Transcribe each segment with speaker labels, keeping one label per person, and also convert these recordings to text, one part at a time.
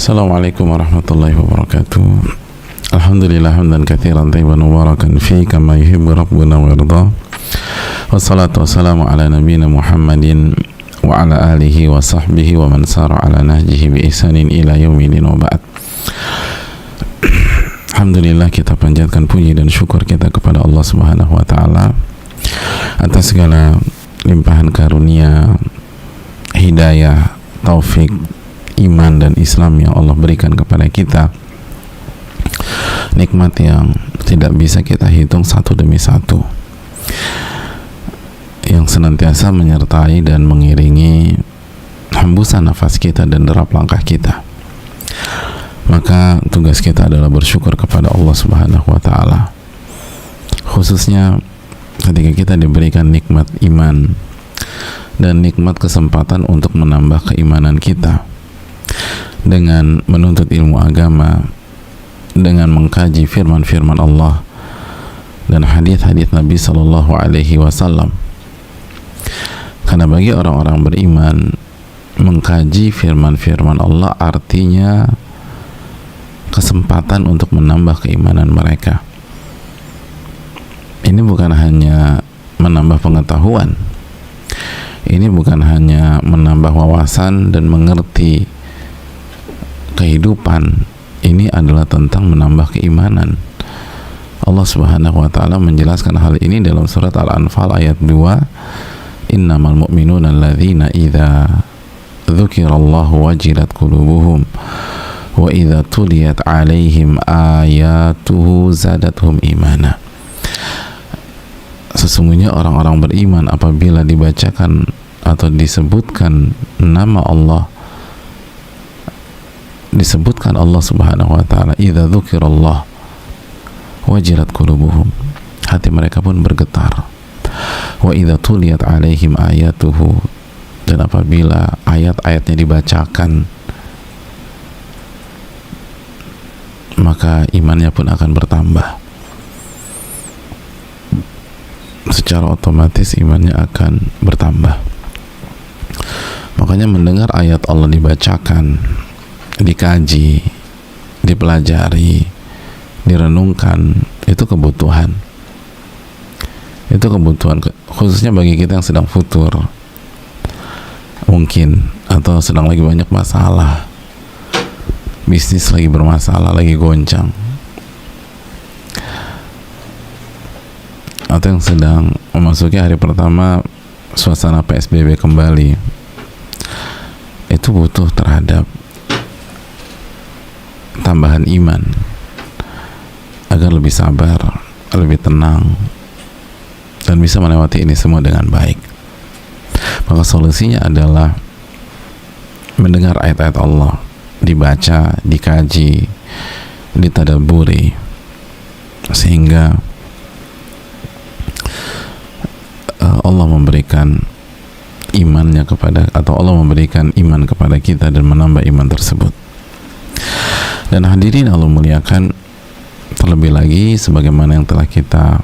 Speaker 1: Assalamualaikum warahmatullahi wabarakatuh. Alhamdulillah hamdan katsiran tayyiban mubarakan fi kama yuhibbu rabbuna wa yarda. Wassalatu wassalamu ala nabiyyina Muhammadin wa ala alihi wa sahbihi wa man sara ala nahjihi bi ihsanin ila yaumil wa ba'd. Alhamdulillah, kita panjatkan puji dan syukur kita kepada Allah Subhanahu wa taala atas segala limpahan karunia, hidayah, taufik, iman dan Islam yang Allah berikan kepada kita. Nikmat yang tidak bisa kita hitung satu demi satu, yang senantiasa menyertai dan mengiringi hembusan nafas kita dan derap langkah kita. Maka tugas kita adalah bersyukur kepada Allah Subhanahu wa taala, khususnya ketika kita diberikan nikmat iman dan nikmat kesempatan untuk menambah keimanan kita dengan menuntut ilmu agama, dengan mengkaji firman-firman Allah dan hadis-hadis Nabi Sallallahu Alaihi Wasallam. Karena bagi orang-orang beriman, mengkaji firman-firman Allah artinya kesempatan untuk menambah keimanan mereka. Ini bukan hanya menambah pengetahuan, ini bukan hanya menambah wawasan dan mengerti kehidupan, ini adalah tentang menambah keimanan. Allah Subhanahu wa taala menjelaskan hal ini dalam surat Al-Anfal ayat 2, innamal mu'minuna alladzina idza dzukirallahu wajilat qulubuhum wa idza tuliyat alaihim ayatuhu zadatuhum imana. Sesungguhnya orang-orang beriman apabila dibacakan atau disebutkan nama Allah, disebutkan Allah Subhanahu wa taala, idza dzukirallah wajilat qulubuhum, hati mereka pun bergetar. Wa idza tuliyat alaihim ayatuhu, dan apabila ayat-ayatnya dibacakan, maka imannya pun akan bertambah. Secara otomatis imannya akan bertambah. Makanya mendengar ayat Allah dibacakan, dikaji, dipelajari, direnungkan, itu kebutuhan. Itu kebutuhan khususnya bagi kita yang sedang futur mungkin, atau sedang lagi banyak masalah, bisnis lagi bermasalah, lagi goncang, atau yang sedang memasuki hari pertama suasana PSBB kembali. Itu butuh terhadap tambahan iman agar lebih sabar, lebih tenang, dan bisa melewati ini semua dengan baik. Maka solusinya adalah mendengar ayat-ayat Allah, dibaca, dikaji, ditadaburi, sehingga Allah memberikan imannya kepada, atau Allah memberikan iman kepada kita dan menambah iman tersebut. Dan hadirin Allah muliakan, terlebih lagi sebagaimana yang telah kita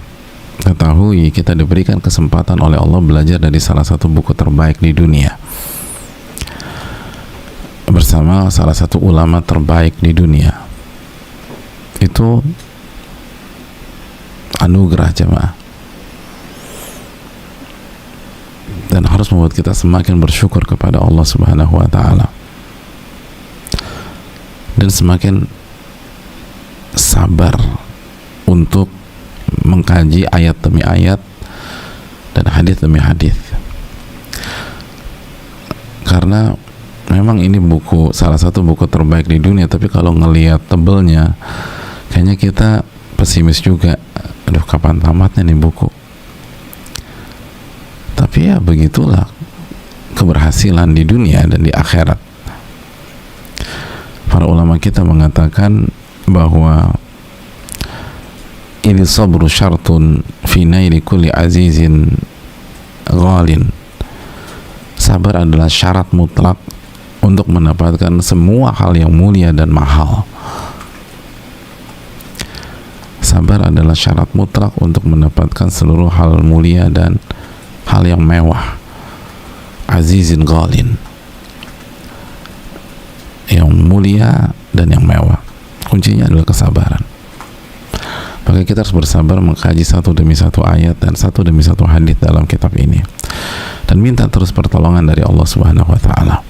Speaker 1: ketahui, kita diberikan kesempatan oleh Allah belajar dari salah satu buku terbaik di dunia bersama salah satu ulama terbaik di dunia. Itu anugerah jemaah, dan harus membuat kita semakin bersyukur kepada Allah Subhanahu wa taala dan semakin sabar untuk mengkaji ayat demi ayat dan hadis demi hadis. Karena memang ini buku, salah satu buku terbaik di dunia, tapi kalau ngelihat tebelnya kayaknya kita pesimis juga. Aduh, kapan tamatnya nih buku? Tapi ya begitulah keberhasilan di dunia dan di akhirat. Para ulama kita mengatakan bahwa ini sabru syartun fi naili kulli azizin ghalin. Sabar adalah syarat mutlak untuk mendapatkan semua hal yang mulia dan mahal. Sabar adalah syarat mutlak untuk mendapatkan seluruh hal mulia dan hal yang mewah. Azizin ghalin, yang mulia dan yang mewah. Kuncinya adalah kesabaran. Maka kita harus bersabar mengkaji satu demi satu ayat dan satu demi satu hadis dalam kitab ini, dan minta terus pertolongan dari Allah Subhanahu wa taala.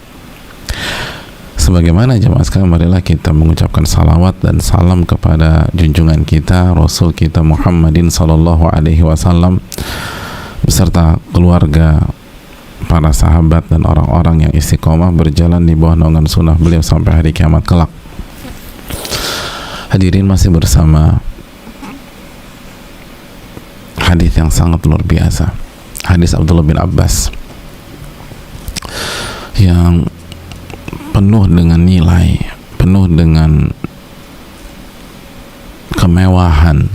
Speaker 1: Sebagaimana jemaah sekalian, marilah kita mengucapkan salawat dan salam kepada junjungan kita, Rasul kita Muhammadin sallallahu alaihi wasallam beserta keluarga, para sahabat dan orang-orang yang istiqomah berjalan di bawah naungan sunnah beliau sampai hari kiamat kelak. Hadirin, masih bersama hadis yang sangat luar biasa, hadis Abdullah bin Abbas yang penuh dengan nilai, penuh dengan kemewahan,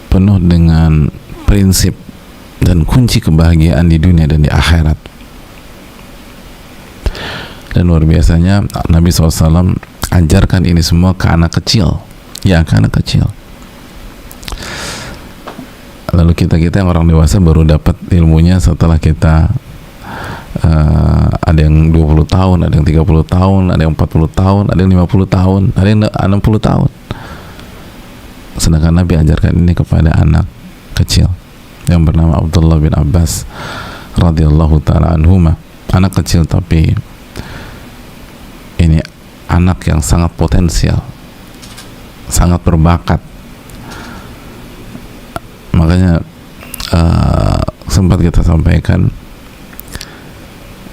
Speaker 1: penuh dengan prinsip dan kunci kebahagiaan di dunia dan di akhirat. Dan luar biasanya Nabi SAW ajarkan ini semua ke anak kecil, ya, ke anak kecil. Lalu kita yang orang dewasa baru dapat ilmunya setelah kita ada yang 20 tahun, ada yang 30 tahun, ada yang 40 tahun, ada yang 50 tahun, ada yang 60 tahun. Sedangkan Nabi ajarkan ini kepada anak kecil yang bernama Abdullah bin Abbas radhiyallahu ta'ala anhuma. Anak kecil tapi ini anak yang sangat potensial, sangat berbakat. Makanya sempat kita sampaikan,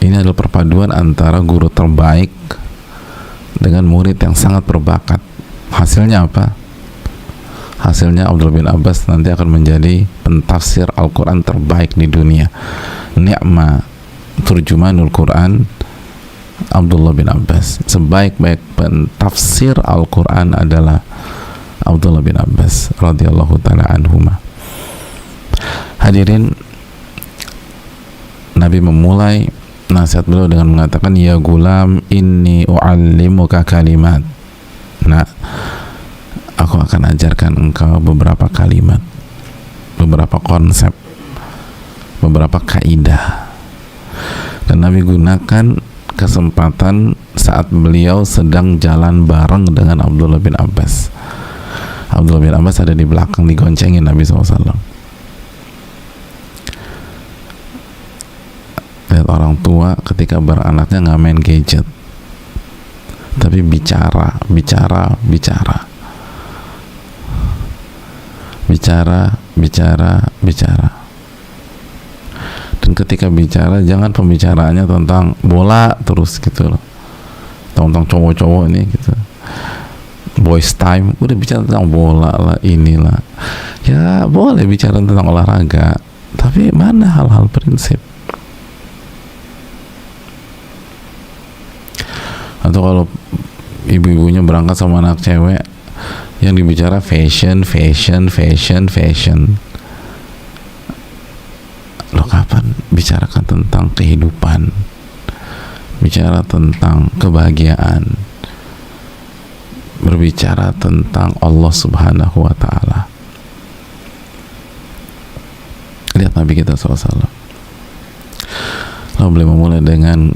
Speaker 1: ini adalah perpaduan antara guru terbaik dengan murid yang sangat berbakat. Hasilnya apa? Hasilnya Abdullah bin Abbas nanti akan menjadi pentafsir Al-Quran terbaik di dunia. Ni'ma turjumanul Quran Abdullah bin Abbas. Sebaik-baik pentafsir Al-Quran adalah Abdullah bin Abbas radhiyallahu ta'ala anhuma. Hadirin, Nabi memulai nasihat beliau dengan mengatakan, ya gulam inni u'allimuka kalimat. Nah, aku akan ajarkan engkau beberapa kalimat, beberapa konsep, beberapa kaidah. Dan Nabi gunakan kesempatan saat beliau sedang jalan bareng dengan Abdullah bin Abbas. Abdullah bin Abbas ada di belakang, digoncengin Nabi SAW. Lihat orang tua ketika beranaknya nggak main gadget, tapi bicara. Dan ketika bicara, jangan pembicaraannya tentang bola terus gitu loh, tentang cowok-cowok ini gitu, boys time, udah bicara tentang bola lah, inilah. Ya boleh bicara tentang olahraga, tapi mana hal-hal prinsip. Atau kalau ibu-ibunya berangkat sama anak cewek, yang dibicara fashion. Loh, kapan bicarakan tentang kehidupan, bicara tentang kebahagiaan, berbicara tentang Allah Subhanahu wa ta'ala. Lihat Nabi kita SAW. Lalu beliau memulai dengan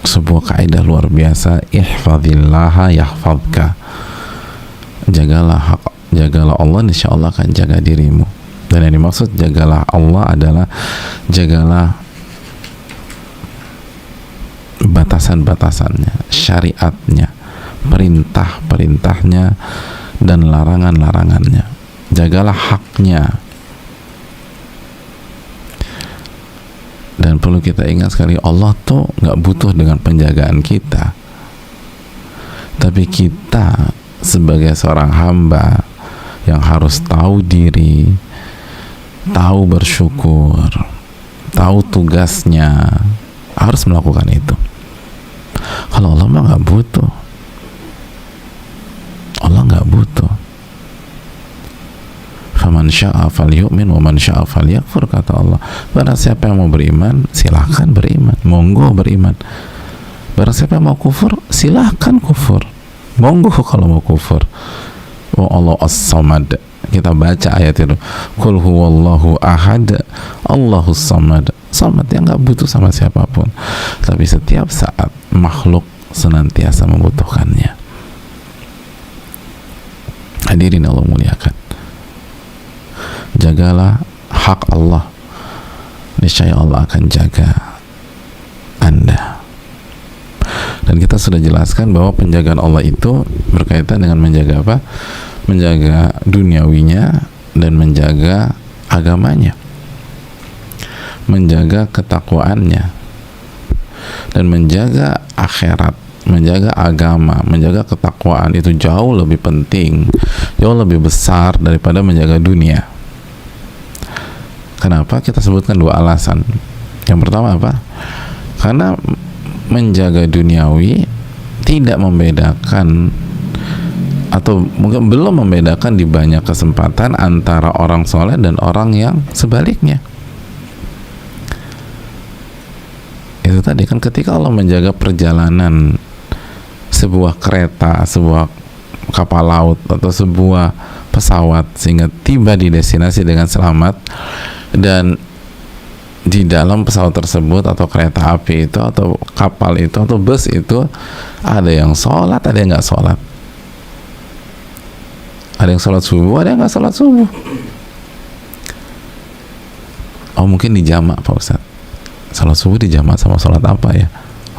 Speaker 1: sebuah kaidah luar biasa, ihfazillaha yahfazka. Jagalah Allah, insya Allah akan jaga dirimu. Dan yang dimaksud jagalah Allah adalah jagalah batasan-batasannya, syariatnya, perintah-perintahnya, dan larangan-larangannya. Jagalah haknya. Dan perlu kita ingat sekali, Allah tuh nggak butuh dengan penjagaan kita, tapi kita sebagai seorang hamba yang harus tahu diri, tahu bersyukur, tahu tugasnya, harus melakukan itu. Kalau Allah mah nggak butuh, Allah nggak butuh. Faman syaa falyu'min wa man syaa falyakfur, kata Allah. Barang siapa yang mau beriman, silahkan beriman, monggo beriman. Barang siapa yang mau kufur, silahkan kufur, monggo kalau mau kufur. Oh Allah as-samad, kita baca ayat itu, qul huwallahu ahad Allahus samad. Samad yang nggak butuh sama siapapun. Tapi setiap saat makhluk senantiasa membutuhkannya. Hadirin Allah muliakan, jagalah hak Allah, niscaya Allah akan jaga Anda. Dan kita sudah jelaskan bahwa penjagaan Allah itu berkaitan dengan menjaga apa? Menjaga duniawinya dan menjaga agamanya, menjaga ketakwaannya, dan menjaga akhirat, menjaga agama, menjaga ketakwaan itu jauh lebih penting, jauh lebih besar daripada menjaga dunia. Kenapa? Kita sebutkan dua alasan. Yang pertama apa? Karena menjaga duniawi tidak membedakan, atau mungkin belum membedakan di banyak kesempatan antara orang soleh dan orang yang sebaliknya. Itu tadi kan, ketika Allah menjaga perjalanan sebuah kereta, sebuah kapal laut atau sebuah pesawat sehingga tiba di destinasi dengan selamat, dan di dalam pesawat tersebut atau kereta api itu atau kapal itu atau bus itu ada yang sholat, ada yang nggak sholat, ada yang sholat subuh, ada yang nggak sholat subuh. Oh mungkin di jamak Pak Ustadz, sholat subuh di jamak sama sholat apa ya?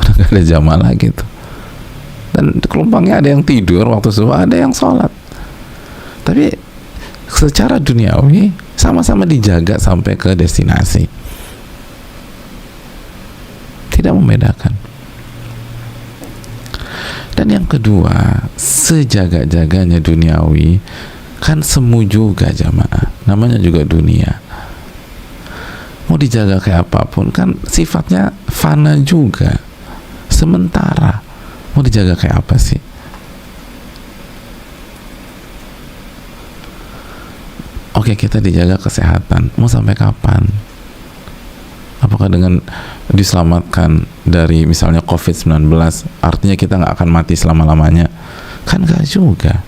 Speaker 1: Udah nggak ada jamak lagi tuh. Dan kelompoknya ada yang tidur waktu subuh, ada yang sholat. Tapi secara duniawi sama-sama dijaga sampai ke destinasi, tidak membedakan. Dan yang kedua, sejaga-jaganya duniawi kan semu juga jamaah, namanya juga dunia. Mau dijaga kayak apapun kan sifatnya fana juga, sementara. Mau dijaga kayak apa sih? Oke, kita dijaga kesehatan, mau sampai kapan? Apakah dengan diselamatkan dari misalnya COVID-19 artinya kita nggak akan mati selama-lamanya? Kan nggak juga.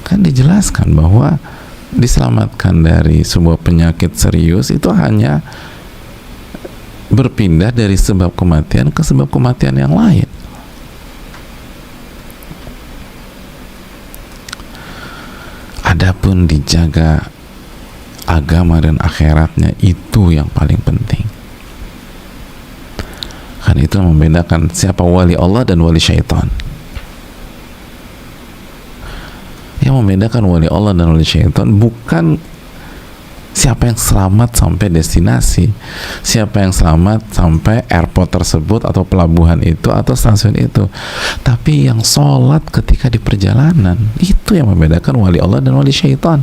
Speaker 1: Kan dijelaskan bahwa diselamatkan dari sebuah penyakit serius itu hanya berpindah dari sebab kematian ke sebab kematian yang lain. Adapun dijaga agama dan akhiratnya, itu yang paling penting. Kan itu membedakan siapa wali Allah dan wali syaitan. Yang membedakan wali Allah dan wali syaitan bukan siapa yang selamat sampai destinasi, siapa yang selamat sampai airport tersebut atau pelabuhan itu atau stasiun itu, tapi yang sholat ketika di perjalanan. Itu yang membedakan wali Allah dan wali syaitan.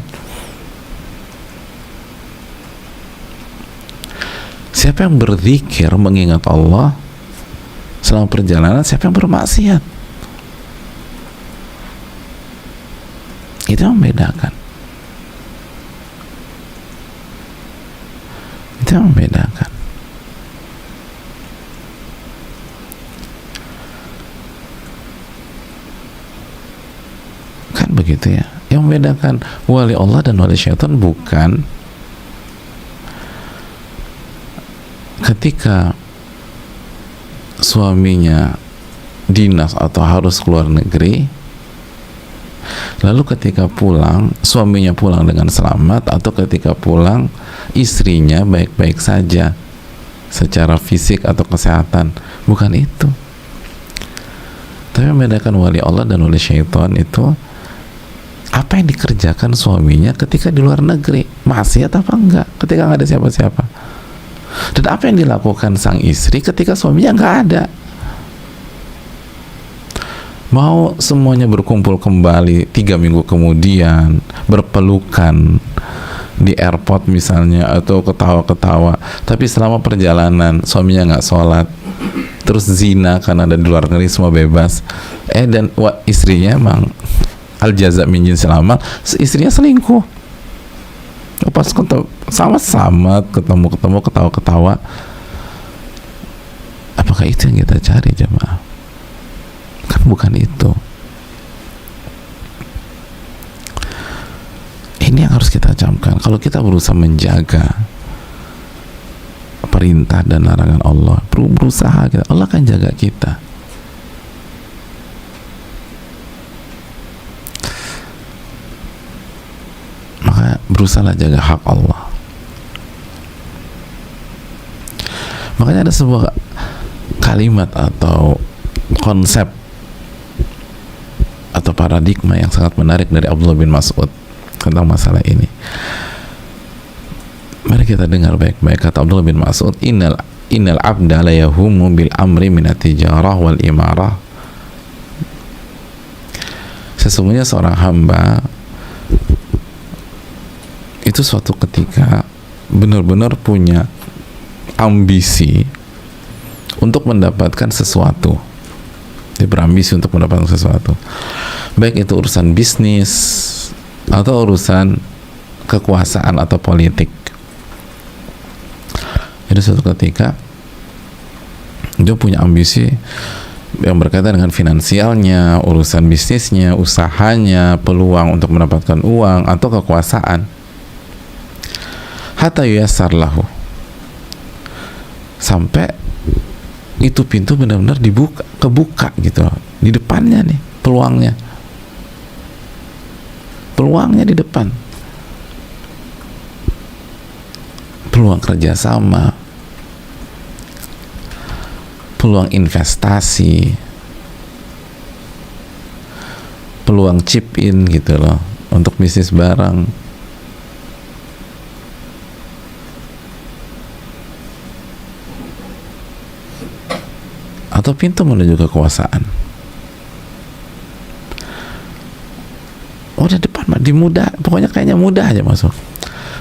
Speaker 1: Siapa yang berzikir mengingat Allah selama perjalanan, siapa yang bermaksiat. Itu yang membedakan. Itu yang membedakan. Kan begitu ya. Yang membedakan wali Allah dan wali syaitan bukan ketika suaminya dinas atau harus keluar negeri, lalu ketika pulang suaminya pulang dengan selamat, atau ketika pulang istrinya baik-baik saja secara fisik atau kesehatan. Bukan itu. Tapi membedakan wali Allah dan wali syaitan itu apa yang dikerjakan suaminya ketika di luar negeri, maksiat apa enggak, ketika nggak ada siapa-siapa. Dan apa yang dilakukan sang istri ketika suaminya nggak ada. Mau semuanya berkumpul kembali 3 minggu kemudian, berpelukan di airport misalnya, atau ketawa-ketawa, tapi selama perjalanan suaminya nggak sholat, terus zina karena ada di luar negeri, semua bebas, dan istrinya emang al jaza min jinsil amal, istrinya selingkuh. Pas sama-sama ketemu ketawa-ketawa, apakah itu yang kita cari jemaah? Kan bukan itu. Ini yang harus kita camkan. Kalau kita berusaha menjaga perintah dan larangan Allah, berusaha kita, Allah akan jaga kita. Maka berusaha jaga hak Allah. Makanya ada sebuah kalimat atau konsep atau paradigma yang sangat menarik dari Abdullah bin Mas'ud tentang masalah ini. Mari kita dengar baik-baik kata Abdullah bin Mas'ud, innal abda la yahumu bil amri minat tijarah wal imarah. Sesungguhnya seorang hamba itu suatu ketika benar-benar punya ambisi untuk mendapatkan sesuatu. Dia berambisi untuk mendapatkan sesuatu, baik itu urusan bisnis atau urusan kekuasaan atau politik. Jadi suatu ketika dia punya ambisi yang berkaitan dengan finansialnya, urusan bisnisnya, usahanya, peluang untuk mendapatkan uang atau kekuasaan. Hatta yuyassar lahu, sampai itu pintu benar-benar kebuka gitu di depannya nih, peluangnya di depan, peluang kerjasama, peluang investasi, peluang chip in gitu loh untuk bisnis barang. Atau pintu menuju kekuasaan. Udah depan mah, dimudah, pokoknya kayaknya mudah aja masuk.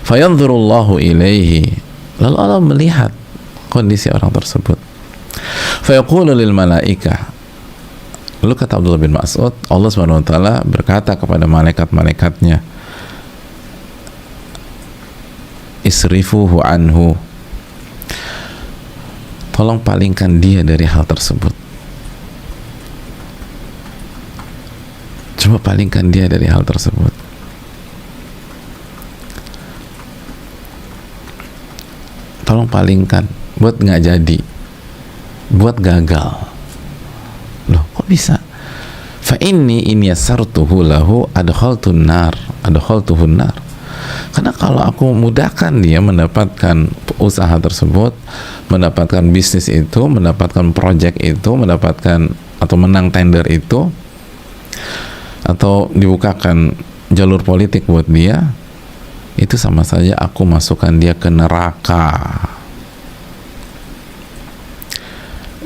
Speaker 1: Fayanzurullahu ilaihi, lalu Allah melihat kondisi orang tersebut. Fayaqulu lil malaikah, lalu kata Abdullah bin Mas'ud, Allah Subhanahu wa taala berkata kepada malaikat-malaikatnya, isrifuhu anhu, tolong palingkan dia dari hal tersebut. Coba palingkan dia dari hal tersebut. Tolong palingkan, buat nggak jadi, buat gagal. Loh, kok bisa? Fa inni in yassartuhu lahu adkhaltuhun nar. Karena kalau aku mudahkan dia mendapatkan usaha tersebut, mendapatkan bisnis itu, mendapatkan project itu, mendapatkan atau menang tender itu, atau dibukakan jalur politik buat dia, itu sama saja aku masukkan dia ke neraka.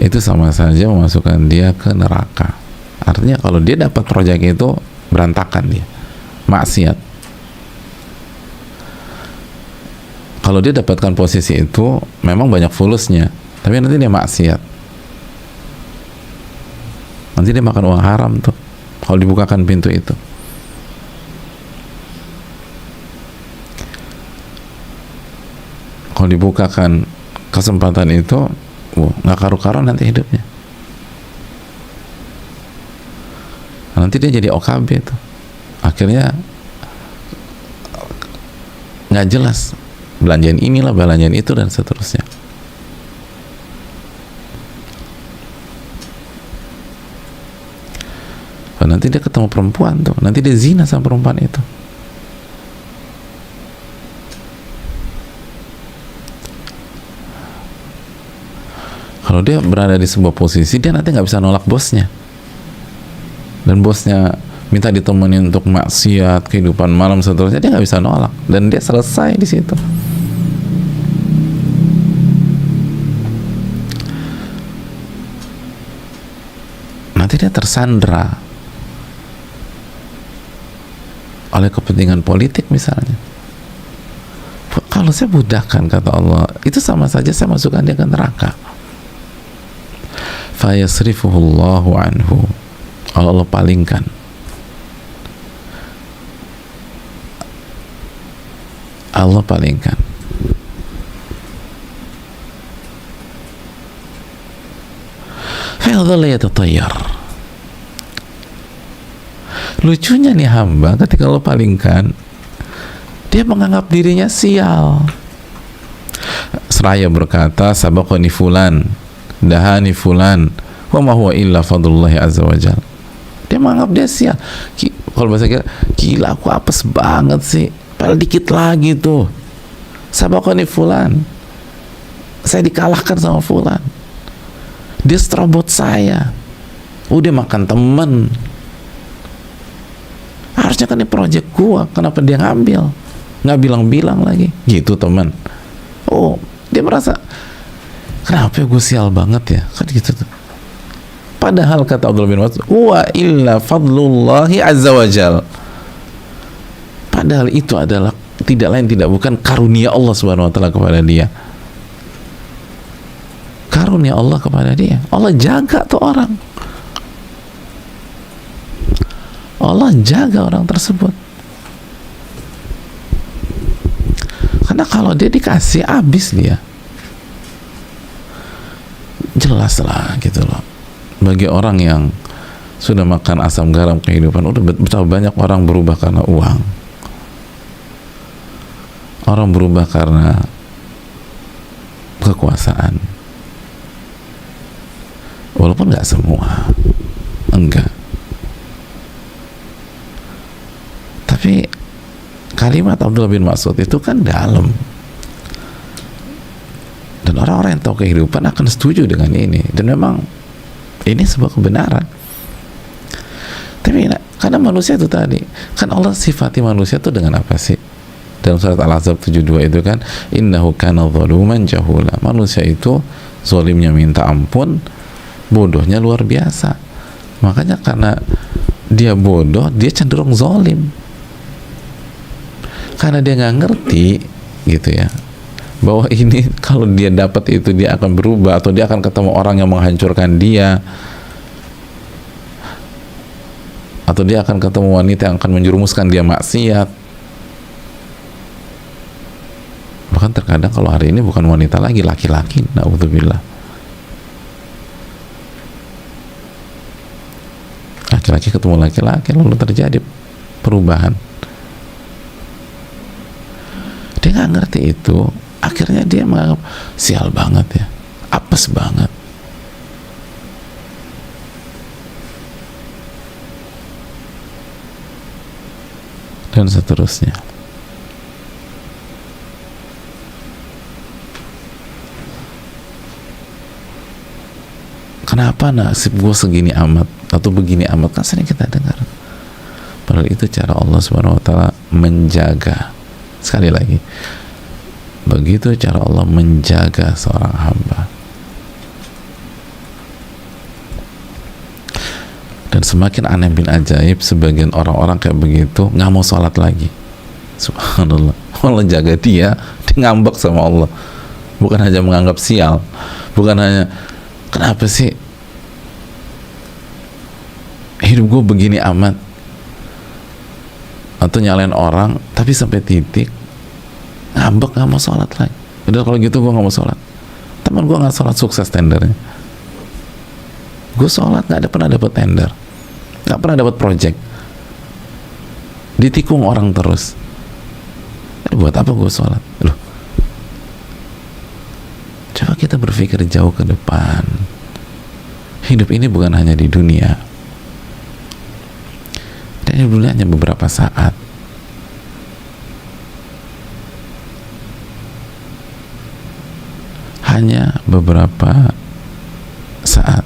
Speaker 1: Itu sama saja memasukkan dia ke neraka. Artinya kalau dia dapat project itu, berantakan dia, maksiat. Kalau dia dapatkan posisi itu, memang banyak fulusnya, tapi nanti dia maksiat. Nanti dia makan uang haram tuh, kalau dibukakan pintu itu. Kalau dibukakan kesempatan itu, nggak karu-karuan nanti hidupnya. Nanti dia jadi OKB tuh. Akhirnya nggak jelas, belanjaan inilah, belanjaan itu, dan seterusnya. Nanti dia ketemu perempuan tuh, nanti dia zina sama perempuan itu. Kalau dia berada di sebuah posisi, dia nanti nggak bisa nolak bosnya, dan bosnya minta ditemenin untuk maksiat, kehidupan malam, seterusnya, dia nggak bisa nolak, dan dia selesai di situ. Nanti dia tersandra oleh kepentingan politik misalnya. Kalau saya budahkan, kata Allah, itu sama saja saya masukkan dia ke neraka. Fayasrifuhullahu anhu, Allah palingkan. Allah palingkan. Fayadhalla yatatayyar. Lucunya nih hamba, ketika Allah palingkan, dia menganggap dirinya sial. seraya berkata sabaqani fulan, dahani fulan, wa ma huwa illa fadlullahi azza wa jalla. Dia menganggap dia sial. Kalau bahasa kita, gila aku apes banget sih, padahal dikit lagi tuh. Sabaqani fulan, saya dikalahkan sama fulan, dia serobot saya, udah makan temen, harusnya kan ini project gua, kenapa dia ngambil, nggak bilang-bilang lagi gitu teman. Oh, dia merasa kenapa gue sial banget ya, kan gitu tuh. Padahal kata Abdullah bin Mas'ud, wa illa fadlullahi azza wa jal, padahal itu adalah tidak lain tidak bukan karunia Allah subhanahu wa ta'ala kepada dia. Karunia Allah kepada dia. Allah jaga tuh orang, Allah jaga orang tersebut. Karena kalau dia dikasih, habis dia, jelas lah gitu loh. Bagi orang yang sudah makan asam garam kehidupan, udah betapa banyak orang berubah karena uang, orang berubah karena kekuasaan, walaupun nggak semua, enggak, tapi kalimat Abdullah bin Mas'ud itu kan dalam, dan orang-orang yang tahu kehidupan akan setuju dengan ini, dan memang ini sebuah kebenaran. Tapi karena manusia itu tadi, kan Allah sifati manusia itu dengan apa sih? Dalam surat Al-Ahzab 72 itu kan, innahu kana zaluman jahula, manusia itu zalimnya minta ampun, bodohnya luar biasa. Makanya karena dia bodoh, dia cenderung zalim, karena dia nggak ngerti gitu ya, bahwa ini kalau dia dapat itu dia akan berubah, atau dia akan ketemu orang yang menghancurkan dia, atau dia akan ketemu wanita yang akan menjerumuskan dia maksiat. Bahkan terkadang kalau hari ini bukan wanita lagi, laki-laki, na'udzubillah, laki-laki ketemu laki-laki, lalu terjadi perubahan. Dia nggak ngerti itu, akhirnya dia menganggap sial banget ya, apes banget, dan seterusnya. Kenapa nasib gue segini amat atau begini amat, kan sering kita dengar. Padahal itu cara Allah Subhanahu wa ta'ala menjaga. Sekali lagi, begitu cara Allah menjaga seorang hamba. Dan semakin aneh bin ajaib, sebagian orang-orang kayak begitu nggak mau sholat lagi. Subhanallah, Allah jaga dia, dia ngambek sama Allah. Bukan hanya menganggap sial, bukan hanya kenapa sih hidup gue begini amat, atau nyalain orang, tapi sampai titik ngambek, nggak mau sholat lagi. Udah kalau gitu gue nggak mau sholat. Teman gue nggak sholat, sukses tendernya. Gue sholat nggak ada pernah dapat tender, nggak pernah dapat project, ditikung orang terus. Buat apa gue sholat? Loh, coba kita berpikir jauh ke depan. Hidup ini bukan hanya di dunia, dan hidup dunia hanya beberapa saat. Hanya beberapa saat.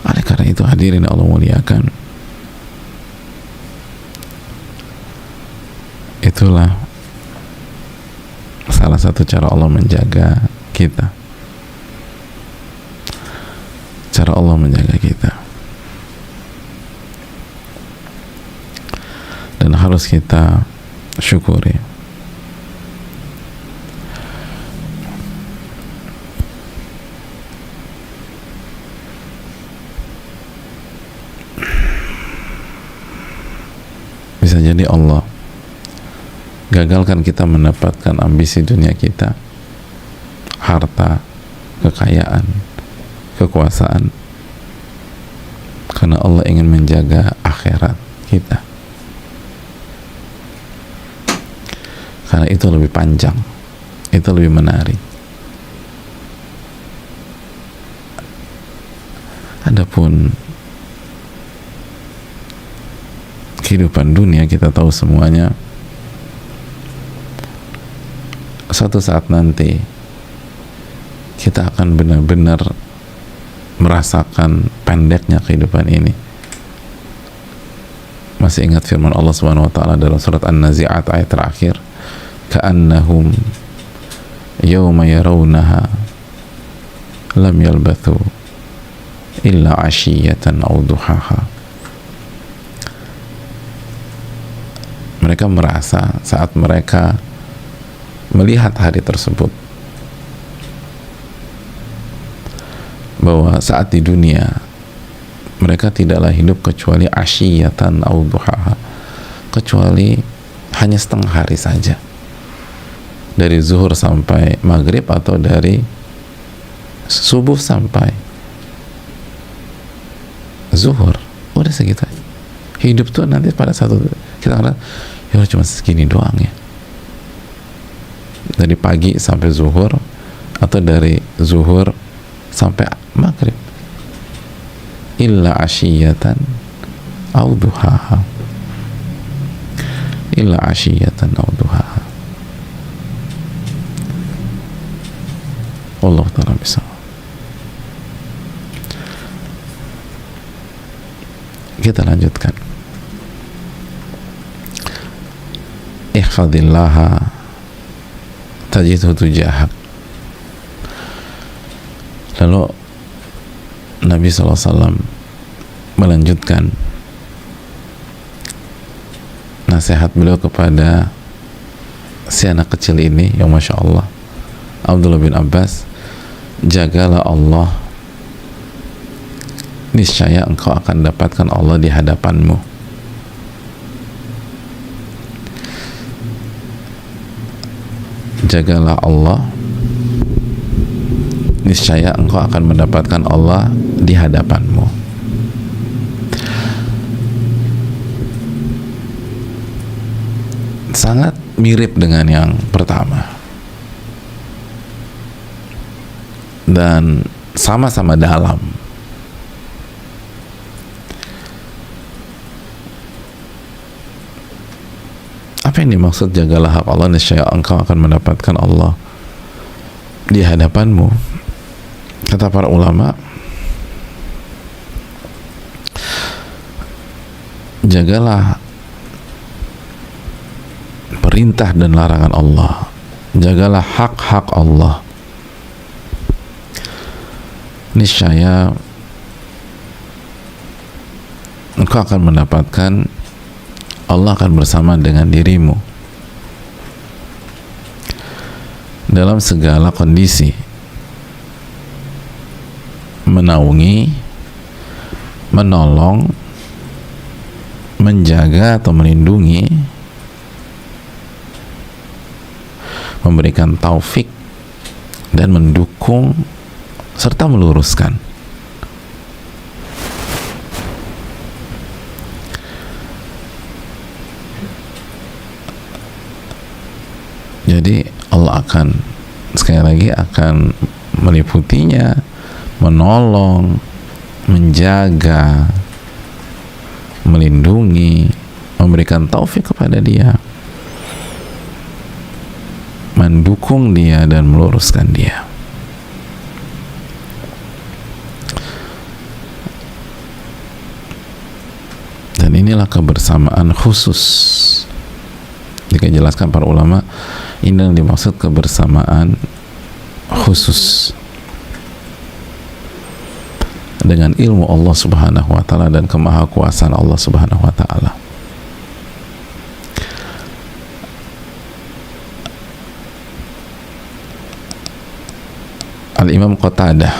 Speaker 1: Oleh karena itu hadirin Allah muliakan, itulah salah satu cara Allah menjaga kita. Cara Allah menjaga kita, dan harus kita syukuri. Bisa jadi Allah gagalkan kita mendapatkan ambisi dunia kita, harta, kekayaan, kekuasaan, karena Allah ingin menjaga akhirat kita. karena itu lebih panjang, itu lebih menarik. Adapun kehidupan dunia, kita tahu semuanya, suatu saat nanti kita akan benar-benar merasakan pendeknya kehidupan ini. Masih ingat firman Allah Subhanahu wa taala dalam surat An-Nazi'at ayat terakhir, ka'annahum yawma yarawnaha lam yalbathu illa 'ashiyatan aw duhaha. Mereka merasa saat mereka melihat hari tersebut bahwa saat di dunia mereka tidaklah hidup kecuali asyiyatan au duhaha, kecuali hanya setengah hari saja, dari zuhur sampai maghrib atau dari subuh sampai zuhur, udah segitu aja. Hidup tuh nanti pada satu kita ngerasa ya cuma segini doang ya, dari pagi sampai zuhur atau dari zuhur sampai maghrib, illa asyiyatan au duhaha, illa asyiyatan au duhaha. Allah ta'ala bisa. Kita lanjutkan. Ihfadillaha tajidhu tujahak. Lalu Nabi SAW melanjutkan nasihat beliau kepada si anak kecil ini yang Masya Allah, Abdullah bin Abbas, jagalah Allah, niscaya engkau akan dapatkan Allah di hadapanmu. Jagalah Allah, niscaya engkau akan mendapatkan Allah di hadapanmu. Sangat mirip dengan yang pertama dan sama-sama dalam. Apa yang dimaksud jagalah hak Allah, niscaya engkau akan mendapatkan Allah di hadapanmu? Kata para ulama, jagalah perintah dan larangan Allah, jagalah hak-hak Allah, niscaya engkau akan mendapatkan Allah akan bersama dengan dirimu dalam segala kondisi, menaungi, menolong, menjaga atau melindungi, memberikan taufik dan mendukung serta meluruskan. Jadi Allah akan sekali lagi akan meliputinya, menolong, menjaga, melindungi, memberikan taufik kepada dia, mendukung dia dan meluruskan dia. Dan inilah kebersamaan khusus. Jika jelaskan para ulama, ini yang dimaksud kebersamaan khusus dengan ilmu Allah Subhanahu wa taala dan kemahakuasaan Allah Subhanahu wa taala. Al-Imam Qatadah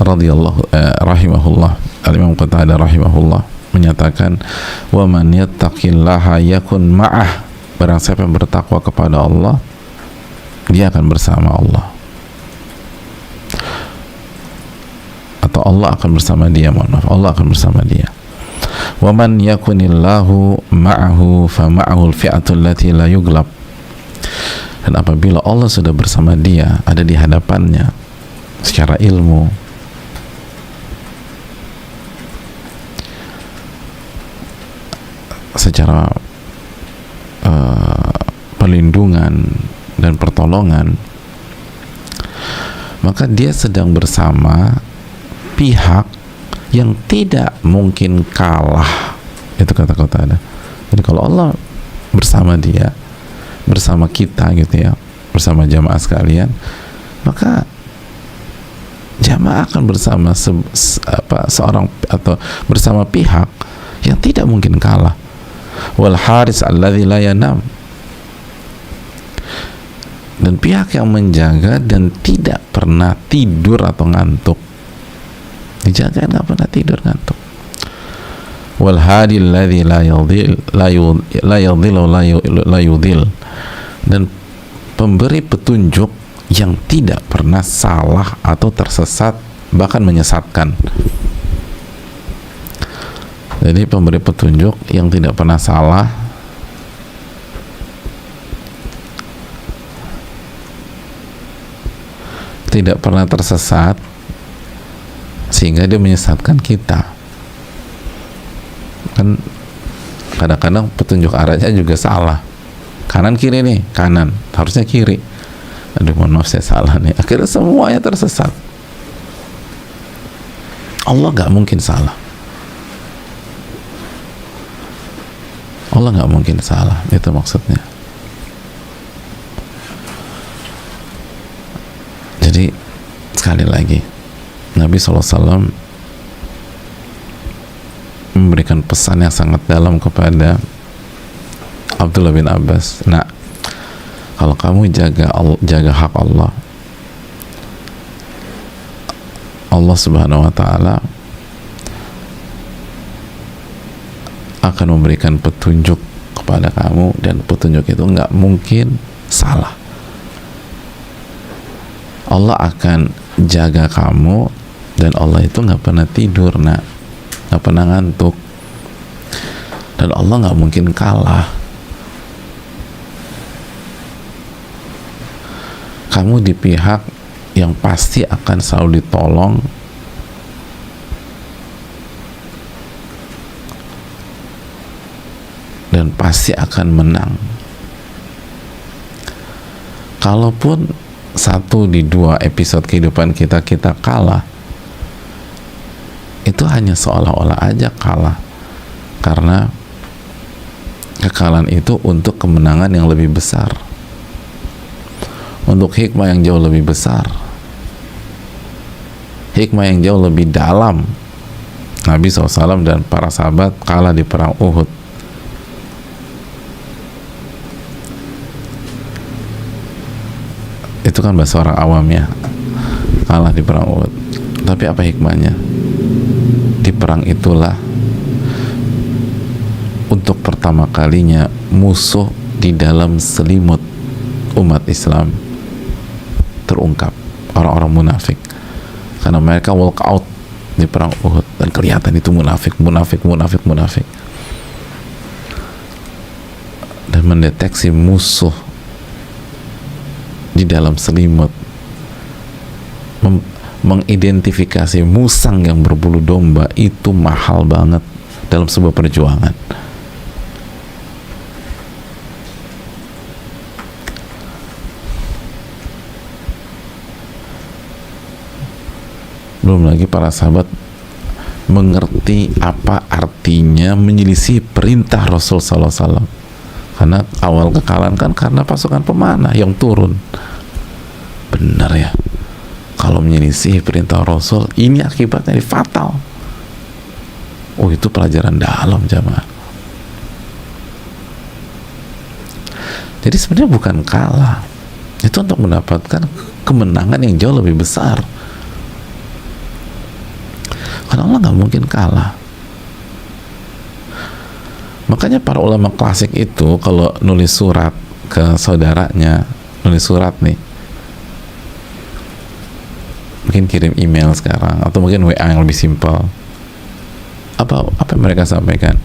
Speaker 1: radhiyallahu rahimahullah, Al-Imam Qatadah rahimahullah menyatakan, wa man yattaqillaha yakun ma'ah, barang siapa yang bertakwa kepada Allah, dia akan bersama Allah, atau Allah akan bersama dia, mohon maaf, Allah akan bersama dia. wa man yakunillahu ma'ahu fa ma'ahu al-fi'atu allati la yuglab. Dan apabila Allah sudah bersama dia, ada di hadapannya secara ilmu, secara perlindungan dan pertolongan, maka dia sedang bersama pihak yang tidak mungkin kalah. Itu kata-kata ada. Jadi kalau Allah bersama dia, bersama kita gitu ya, bersama jamaah sekalian, maka jamaah akan bersama seorang atau bersama pihak yang tidak mungkin kalah. Wal haris alladzi la yanam, dan pihak yang menjaga dan tidak pernah tidur atau ngantuk. Dijaga nggak pernah tidur ngantuk. Wal hadi alladzi la yudhil la yudhil, dan pemberi petunjuk yang tidak pernah salah atau tersesat, bahkan menyesatkan. Jadi pemberi petunjuk yang tidak pernah salah, tidak pernah tersesat sehingga dia menyesatkan kita. Kan kadang-kadang petunjuk arahnya juga salah, kanan kiri nih, kanan harusnya kiri, aduh mohon maaf saya salah nih, akhirnya semuanya tersesat. Allah nggak mungkin salah, Allah nggak mungkin salah, itu maksudnya. Jadi sekali lagi Nabi SAW memberikan pesan yang sangat dalam kepada Abdullah bin Abbas. Nah, kalau kamu jaga hak Allah, Allah Subhanahu wa Ta'ala akan memberikan petunjuk kepada kamu, dan petunjuk itu nggak mungkin salah. Allah akan jaga kamu, dan Allah itu nggak pernah tidur, nak, nggak pernah ngantuk, dan Allah nggak mungkin kalah. Kamu di pihak yang pasti akan selalu ditolong, dan pasti akan menang. Kalaupun 1 di 2 episode kehidupan kita kalah, itu hanya seolah-olah aja kalah, karena kekalahan itu untuk kemenangan yang lebih besar, untuk hikmah yang jauh lebih besar, hikmah yang jauh lebih dalam. Nabi SAW dan para sahabat kalah di perang Uhud. Itu kan bahasa orang awam ya, kalah di perang Uhud. Tapi apa hikmahnya? Di perang itulah untuk pertama kalinya musuh di dalam selimut umat Islam terungkap, orang-orang munafik, karena mereka walk out di perang Uhud dan kelihatan itu munafik, dan mendeteksi musuh di dalam selimut, mengidentifikasi musang yang berbulu domba, itu mahal banget dalam sebuah perjuangan. Belum lagi para sahabat mengerti apa artinya menyelisih perintah Rasul sallallahu alaihi wasallam, karena awal kekalahan kan karena pasukan pemanah yang turun. Benar ya, kalau menyelisih perintah Rasul, ini akibatnya fatal. Oh, itu pelajaran dalam, jamaah. Jadi sebenarnya bukan kalah, itu untuk mendapatkan kemenangan yang jauh lebih besar, karena Allah nggak mungkin kalah. Makanya para ulama klasik itu kalau nulis surat ke saudaranya, nulis surat nih, mungkin kirim email sekarang, atau mungkin WA yang lebih simpel, Apa yang mereka sampaikan?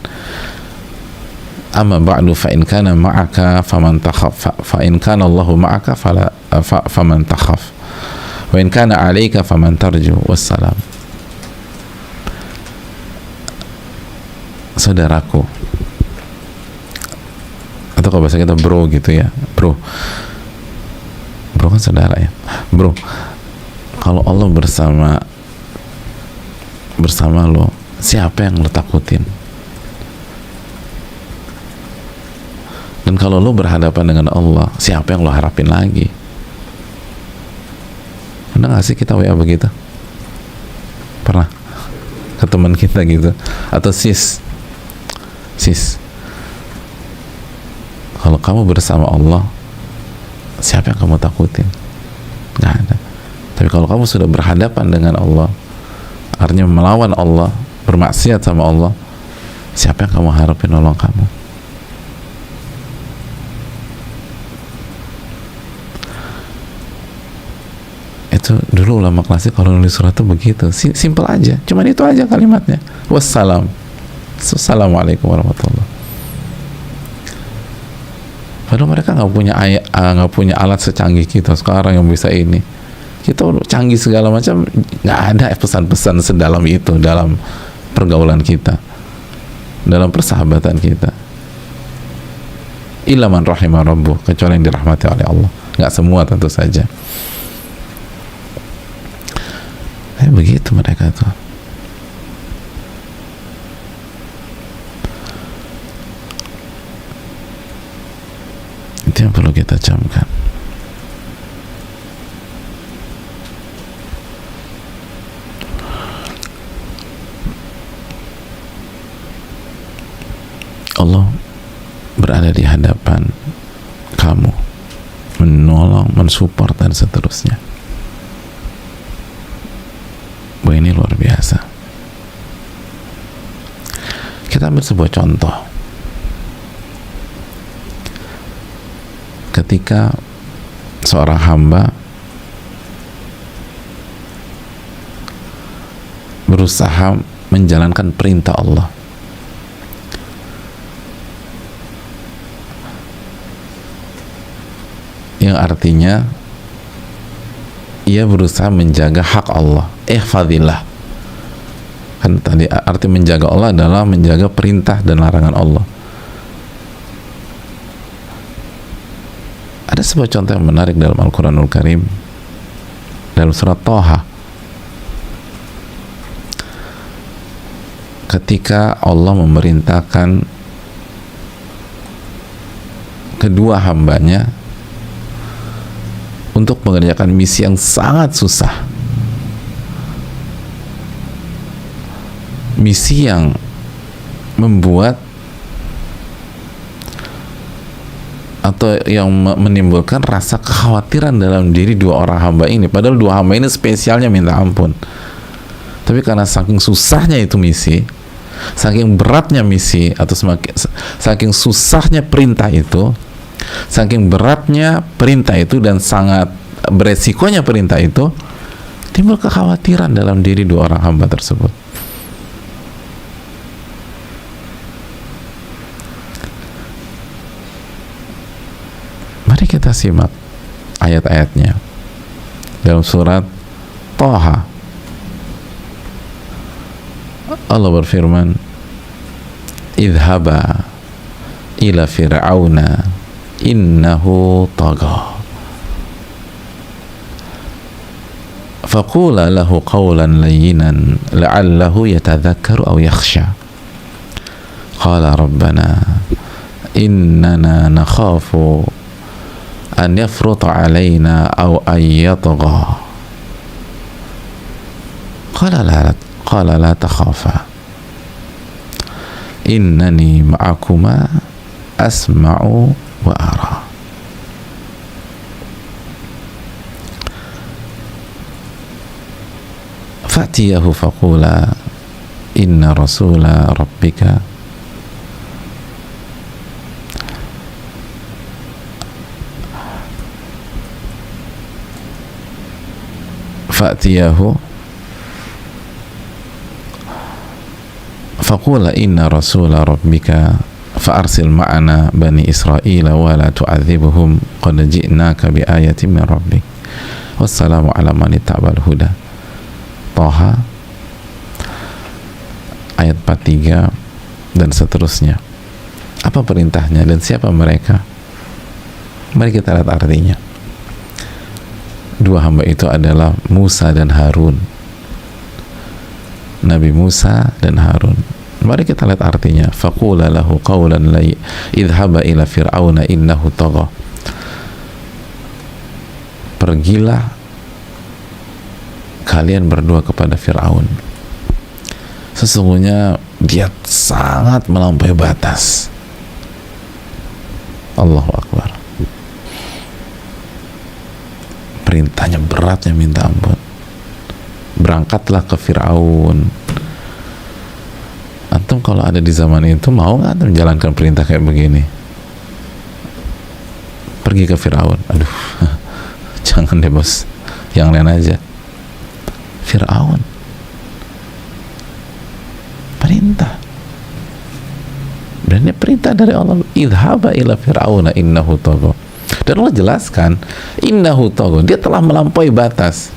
Speaker 1: Amma ba'du fa in kana ma'aka faman takhaf fa in kana Allahu ma'aka faman takhaf wa in kana 'alaika faman tarju. Wassalam. Saudaraku, atau kalau bahasa kita bro gitu ya, bro kan saudara ya, bro, kalau Allah bersama lo, siapa yang lo takutin? Dan kalau lo berhadapan dengan Allah, siapa yang lo harapin lagi? Pernah gak sih kita WA begitu? Pernah? Ke teman kita gitu? Atau sis, kalau kamu bersama Allah, siapa yang kamu takutin? Gak ada. Tapi kalau kamu sudah berhadapan dengan Allah, artinya melawan Allah, bermaksiat sama Allah, siapa yang kamu harapin nolong kamu? Itu dulu ulama klasik kalau nulis surat itu begitu, simple aja, cuman itu aja kalimatnya. Wassalam, assalamualaikum warahmatullahi. Padahal mereka nggak punya alat secanggih kita sekarang yang bisa ini. Kita canggih segala macam, nggak ada pesan-pesan sedalam itu dalam pergaulan kita, dalam persahabatan kita. Illa man rahimah rabbuh, kecuali yang dirahmati oleh Allah. Nggak semua tentu saja. Begitu mereka tuh. Itu yang perlu kita camkan. Allah berada di hadapan kamu, menolong, mensupport dan seterusnya. Wah, ini luar biasa. Kita ambil sebuah contoh. Ketika seorang hamba berusaha menjalankan perintah Allah, yang artinya ia berusaha menjaga hak Allah. Ihfadillah, kan tadi arti menjaga Allah adalah menjaga perintah dan larangan Allah. Ada sebuah contoh yang menarik dalam Al-Quranul Karim, dalam surat Thaha, ketika Allah memerintahkan kedua hambanya untuk mengerjakan misi yang sangat susah, misi yang membuat atau yang menimbulkan rasa kekhawatiran dalam diri dua orang hamba ini. Padahal dua hamba ini spesialnya minta ampun, tapi karena saking susahnya itu misi, saking beratnya misi, atau saking susahnya perintah itu, saking beratnya perintah itu dan sangat beresikonya perintah itu, timbul kekhawatiran dalam diri dua orang hamba tersebut. Mari kita simak ayat-ayatnya dalam surat Thaha. Allah berfirman, idhaba ila fir'auna innahu tagha faqula lahu qawlan layyinan la'allahu yatadhakkaru aw yakhsha qala rabbana innana nakhafu an yafruta alaina aw an yatgha qala la takhafa innani ma'akuma asma'u wa ara. Fa'tiyahu faqula inna rasula rabbika faqula inna rasula rabbika fa'arsil ma'ana bani Israila wa la tu'adzibuhum qad ji'naka bi ayatin min rabbik wassalamu ala man ittaba'al huda. Toha ayat 43 dan seterusnya. Apa perintahnya dan siapa mereka? Mari kita lihat artinya. Dua hamba itu adalah Musa dan Harun. Nabi Musa dan Harun. Mari kita lihat artinya. Faqula lahu qawlan lay idhaba ila fir'auna innahu tagha. Pergilah kalian berdua kepada Fir'aun. Sesungguhnya dia sangat melampaui batas. Allahu Akbar. Perintahnya beratnya minta ampun. Berangkatlah ke Fir'aun. Antum kalau ada di zaman itu mau nggak antum menjalankan perintah kayak begini? Pergi ke Fir'aun. Aduh, jangan deh bos, yang lain aja. Fir'aun perintah, dan ini perintah dari Allah. Idhaba ila fir'auna innahu tagha. Dan Allah jelaskan innahu tagha, dia telah melampaui batas.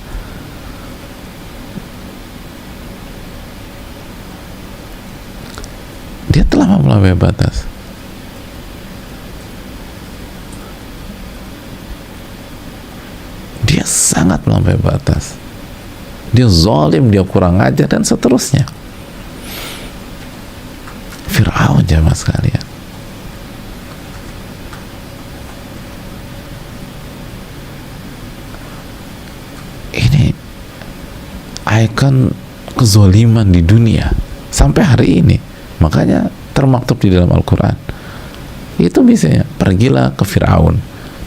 Speaker 1: Dia telah melampaui batas. Dia sangat melampaui batas. Dia zalim, dia kurang ajar dan seterusnya. Fir'aun jamaah sekalian. Ini ikon kezaliman di dunia sampai hari ini. Makanya termaktub di dalam Al-Quran. Itu misalnya, pergilah ke Fir'aun.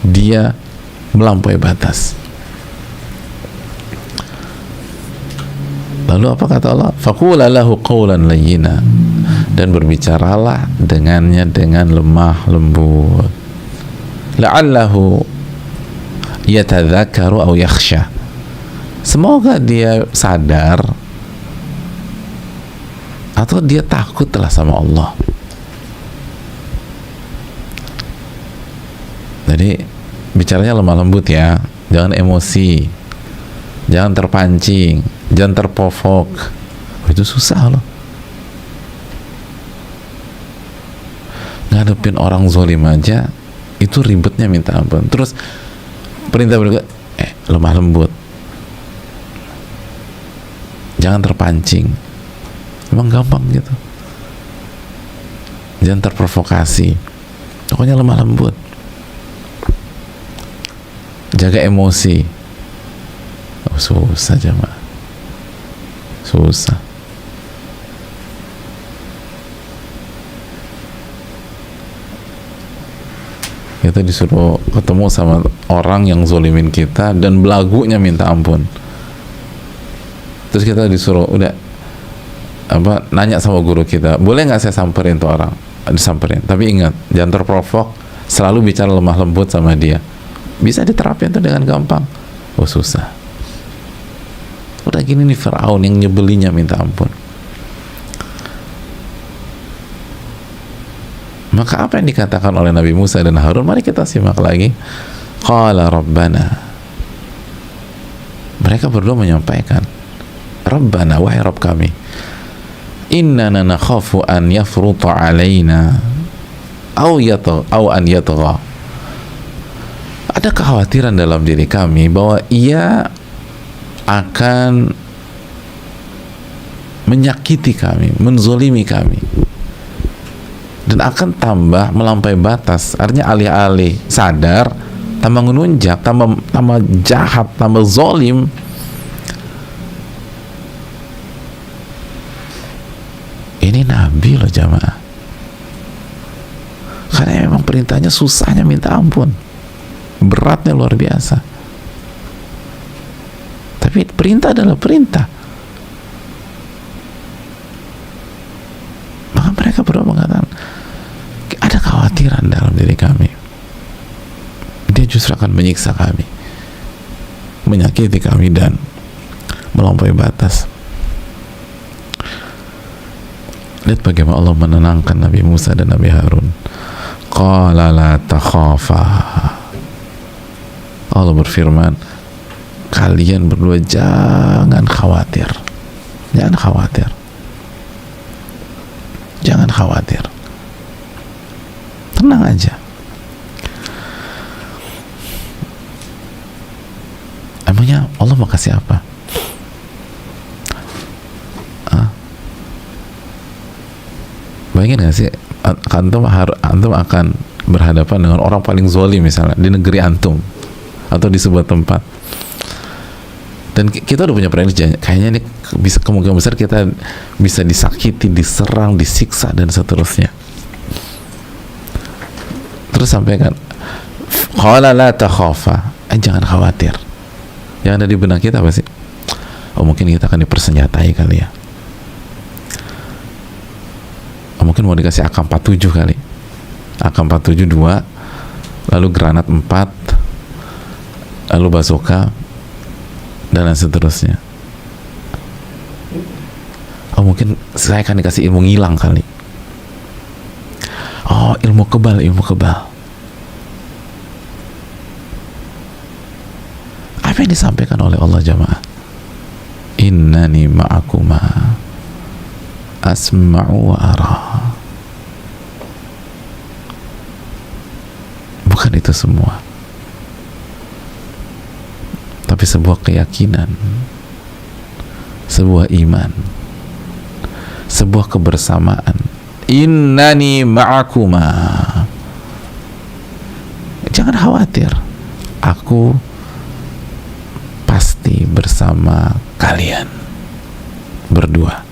Speaker 1: Dia melampaui batas. Lalu apa kata Allah? Faqula lahu qawlan layyina. Dan berbicaralah dengannya dengan lemah lembut. La'allahu yatadzakkaru aw yakhsha. Semoga dia sadar atau dia takutlah sama Allah. Jadi bicaranya lemah lembut ya, jangan emosi, jangan terpancing, jangan terprovok. Itu susah loh. Ngadepin orang zalim aja itu ribetnya minta ampun. Terus perintah berikut, lemah lembut, jangan terpancing. Emang gampang gitu, jangan terprovokasi. Pokoknya lemah lembut, jaga emosi. Susah jemaah, susah. Kita disuruh ketemu sama orang yang zolimin kita dan belagunya minta ampun. Terus kita disuruh nanya sama guru kita, boleh nggak saya samperin tuh orang? Disamperin, tapi ingat jangan terprovok, selalu bicara lemah lembut sama dia. Bisa diterapin tuh dengan gampang. Oh susah. Udah gini nih Fir'aun yang nyebelinya minta ampun. Maka apa yang dikatakan oleh Nabi Musa dan Harun? Mari kita simak lagi. Qala Rabbana. Mereka berdua menyampaikan, Rabbana, wahai Rabb kami, innana nakhafu an yafruta alaina aw an yatgha. Ada kekhawatiran dalam diri kami bahwa ia akan menyakiti kami, menzolimi kami, dan akan tambah melampaui batas. Artinya alih-alih sadar, tambah menunjak, tambah jahat, tambah zolim. Ini Nabi loh jamaah. Karena memang perintahnya susahnya minta ampun, beratnya luar biasa. Tapi perintah adalah perintah. Maka mereka berdua mengatakan, ada kekhawatiran dalam diri kami, dia justru akan menyiksa kami, menyakiti kami dan melampaui batas. Lihat bagaimana Allah menenangkan Nabi Musa dan Nabi Harun. Qala la takhafa. Allah berfirman, kalian berdua jangan khawatir. Jangan khawatir. Jangan khawatir. Tenang aja. Emangnya Allah mau kasih apa? Bayangin gak sih, antum akan berhadapan dengan orang paling zalim misalnya di negeri antum atau di sebuah tempat, dan kita udah punya prediksi kayaknya ini bisa, kemungkinan besar kita bisa disakiti, diserang, disiksa dan seterusnya. Terus sampaikan qala la takhafa, jangan khawatir. Yang ada di benak kita apa sih? Oh, mungkin kita akan dipersenjatai kali ya. Mungkin mau dikasih AK-47 kali, AK-47 2, lalu granat 4, lalu bazooka dan lain seterusnya. Oh, mungkin saya akan dikasih ilmu ngilang kali. Oh, ilmu kebal. Apa yang disampaikan oleh Allah jamaah? Innani ma'akuma asma'u wa ara. Bukan itu semua, tapi sebuah keyakinan, sebuah iman, sebuah kebersamaan. Innani ma'akuma, jangan khawatir, aku pasti bersama kalian berdua.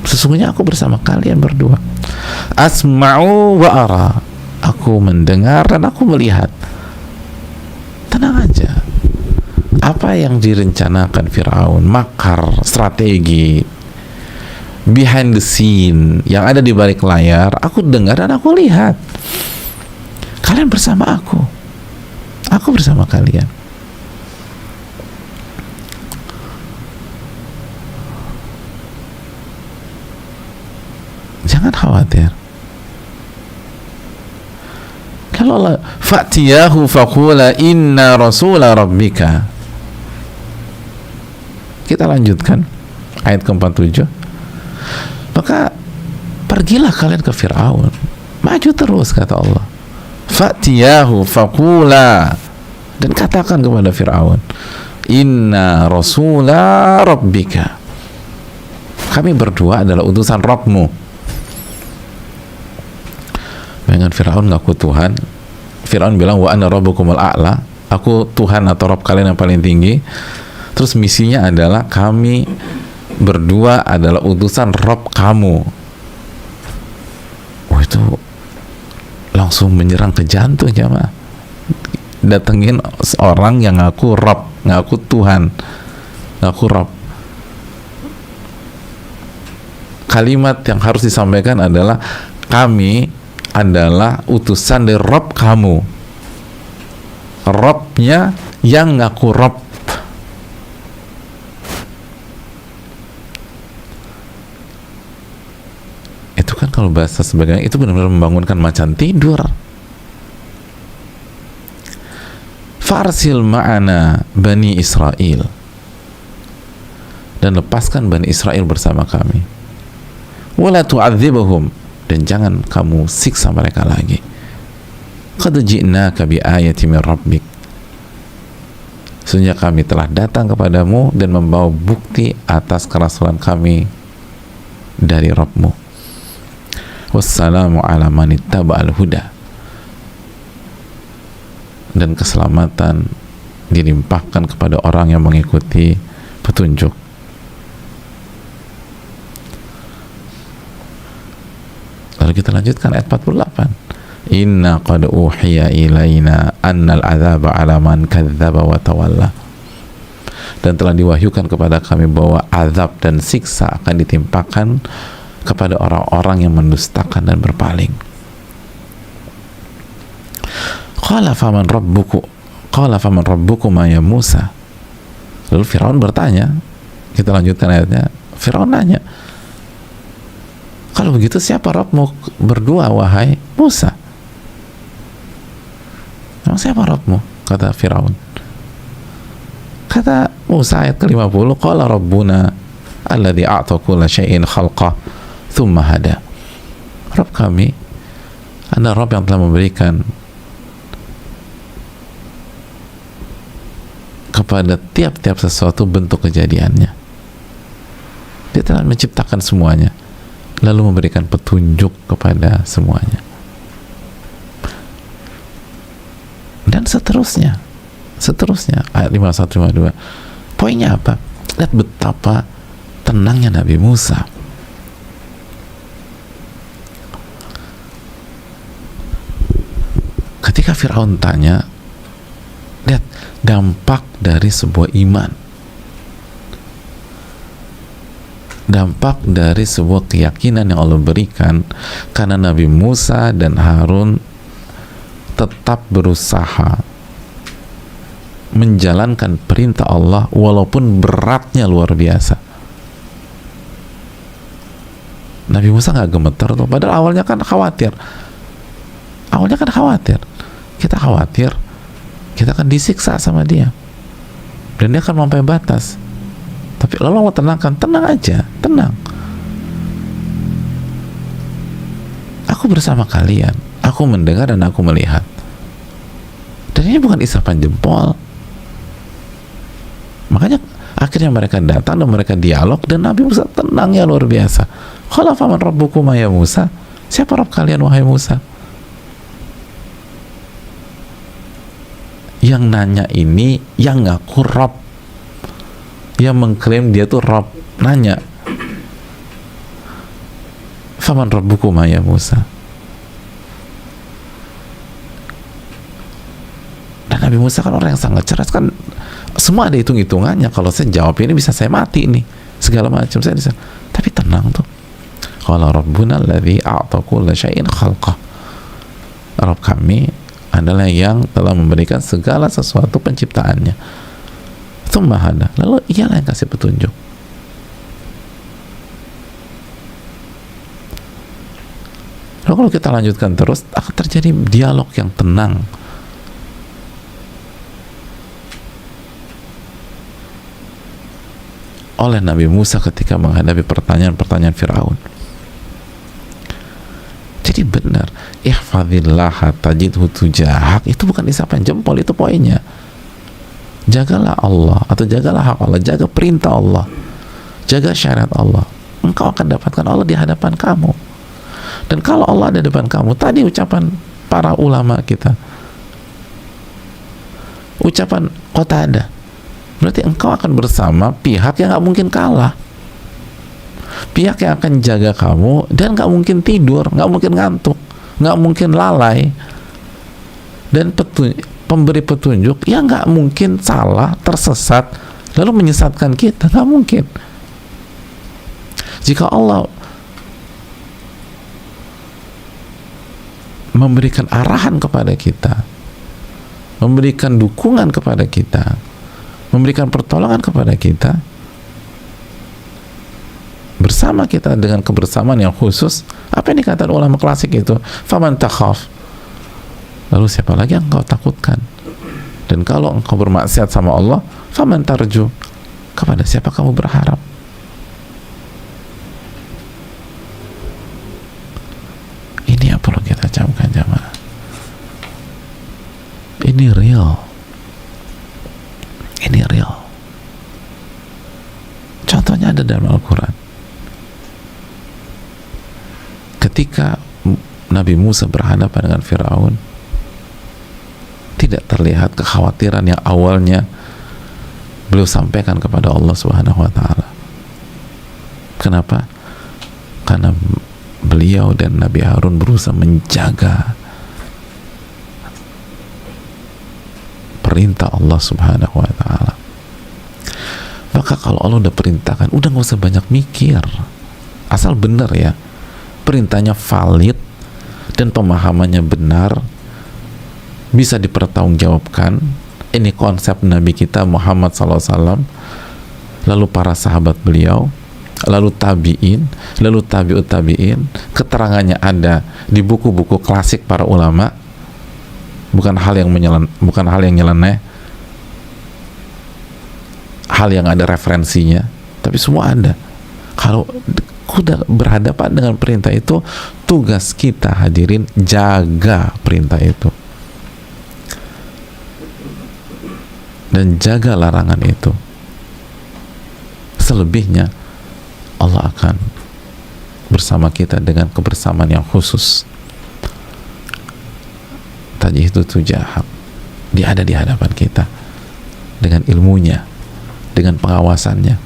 Speaker 1: Sesungguhnya aku bersama kalian berdua. Asma'u wa ara, aku mendengar dan aku melihat. Tenang aja. Apa yang direncanakan Firaun, makar, strategi, behind the scene, yang ada di balik layar, aku dengar dan aku lihat. Kalian bersama aku bersama kalian. Jangan khawatir. Lalu Allah, fa'tiyahu faqula inna rasula rabbika. Kita lanjutkan ayat ke-47. Maka pergilah kalian ke Fir'aun, maju terus, kata Allah. Fa'tiyahu faqula, dan katakan kepada Fir'aun, inna rasula rabbika, kami berdua adalah utusan Rabbmu. Dengan Fir'aun ngaku Tuhan. Fir'aun bilang wa ana rabbukumul a'la, aku Tuhan atau Rabb kalian yang paling tinggi. Terus misinya adalah kami berdua adalah utusan Rabb kamu. Oh, itu langsung menyerang ke jantung jamaah. Datengin orang yang ngaku Rabb, ngaku Tuhan, ngaku Rabb. Kalimat yang harus disampaikan adalah kami adalah utusan dari Rabb kamu. Rabbnya yang ngaku Rabb. Itu kan kalau bahasa sebagainya itu benar-benar membangunkan macan tidur. Farsil ma'ana Bani Israel, dan lepaskan Bani Israel bersama kami. Wala tu'adzibahum, dan jangan kamu siksa mereka lagi. Qad ji'naka bi ayati min rabbik, sesungguhnya kami telah datang kepadamu dan membawa bukti atas kerasulan kami dari Rabbmu. Wassalamu ala man ittaba'al huda, dan keselamatan dilimpahkan kepada orang yang mengikuti petunjuk. Lalu kita lanjutkan ayat 48. Inna qad uhiya ilaina annal azaba ala man kadzdzaba wa tawalla, dan telah diwahyukan kepada kami bahwa azab dan siksa akan ditimpakan kepada orang-orang yang mendustakan dan berpaling. Qala faman rabbukum ya Musa. Lalu Firaun bertanya, kita lanjutkan ayatnya, Firaun nanya, kalau begitu siapa Rabbmu berdua wahai Musa? Emang siapa Rabbmu? Kata Firaun. Kata Musa ayat ke-50, qala rabbuna alladzi a'ta kulla syai'in khalqah thumma hada. Rabb kami adalah Rabb yang telah memberikan kepada tiap-tiap sesuatu bentuk kejadiannya. Dia telah menciptakan semuanya, lalu memberikan petunjuk kepada semuanya. Dan seterusnya ayat 51-52. Poinnya apa? Lihat betapa tenangnya Nabi Musa. Ketika Firaun tanya, lihat dampak dari sebuah iman, dampak dari sebuah keyakinan yang Allah berikan, karena Nabi Musa dan Harun tetap berusaha menjalankan perintah Allah walaupun beratnya luar biasa. Nabi Musa nggak gemeter tuh, padahal awalnya kan khawatir. Kita khawatir kita akan disiksa sama dia dan dia akan sampai batas. Tapi lalu Allah tenangkan, tenang aja, tenang. Aku bersama kalian, aku mendengar dan aku melihat. Dan ini bukan isapan jempol. Makanya akhirnya mereka datang dan mereka dialog dan Nabi Musa tenangnya luar biasa. Qala faman rabbukum ya Musa? Siapa Rabb kalian wahai Musa? Yang nanya ini yang ngaku Rabb, yang mengklaim dia tuh Rabb, nanya faman rabbukum ya Musa. Dan Nabi Musa kan orang yang sangat cerdas, kan semua ada hitung-hitungannya. Kalau saya jawab ini bisa saya mati nih, segala macam saya bisa. Tapi tenang tuh. Qala rabbuna alladzi a'ta kulla syai'in khalqah. Rabb kami adalah yang telah memberikan segala sesuatu penciptaannya. Tsumma hada. Lalu ialah yang kasih petunjuk. Lalu kalau kita lanjutkan terus, akan terjadi dialog yang tenang. Oleh Nabi Musa ketika menghadapi pertanyaan-pertanyaan Firaun. Jadi benar, ihfazillah tajidhu tujahak, itu bukan isapan jempol, itu poinnya. Jagalah Allah atau jagalah hak Allah, jaga perintah Allah, jaga syariat Allah, engkau akan dapatkan Allah di hadapan kamu. Dan kalau Allah ada di depan kamu, tadi ucapan para ulama kita, ucapan Qatadah, berarti engkau akan bersama pihak yang gak mungkin kalah, pihak yang akan jaga kamu dan gak mungkin tidur, gak mungkin ngantuk, gak mungkin lalai, dan pemberi petunjuk yang gak mungkin salah, tersesat lalu menyesatkan kita, gak mungkin. Jika Allah memberikan arahan kepada kita, memberikan dukungan kepada kita, memberikan pertolongan kepada kita, bersama kita dengan kebersamaan yang khusus, apa yang dikatakan ulama klasik itu, faman takhaf, lalu siapa lagi yang engkau takutkan? Dan kalau engkau bermaksiat sama Allah, faman tarju, kepada siapa kamu berharap? Ini yang perlu kita camkan jamaah. Ini real. Ini real. Contohnya ada dalam Al-Quran. Ketika Nabi Musa berhadapan dengan Firaun, tidak terlihat kekhawatiran yang awalnya beliau sampaikan kepada Allah Subhanahu wa Ta'ala. Kenapa? Karena beliau dan Nabi Harun berusaha menjaga perintah Allah Subhanahu wa Ta'ala. Maka kalau Allah udah perintahkan, udah gak usah banyak mikir, asal benar ya, perintahnya valid dan pemahamannya benar, bisa dipertanggungjawabkan. Ini konsep Nabi kita Muhammad SAW, lalu para sahabat beliau, lalu tabi'in, lalu tabi'ut tabi'in, keterangannya ada di buku-buku klasik para ulama, bukan hal yang nyeleneh, hal yang ada referensinya, tapi semua ada. Kalau udah berhadapan dengan perintah itu, tugas kita hadirin jaga perintah itu dan jaga larangan itu. Selebihnya Allah akan bersama kita dengan kebersamaan yang khusus. Tajihdu tujahab, dia ada di hadapan kita dengan ilmunya, dengan pengawasannya,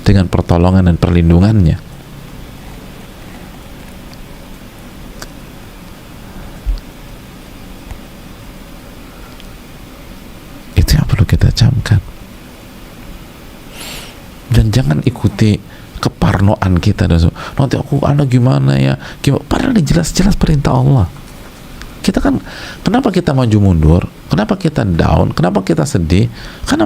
Speaker 1: dengan pertolongan dan perlindungannya. Itu yang perlu kita camkan. Dan jangan ikuti keparnoan kita, nanti anak gimana ya, padahal jelas-jelas perintah Allah. Kita kan, kenapa kita maju mundur, kenapa kita down, kenapa kita sedih? Karena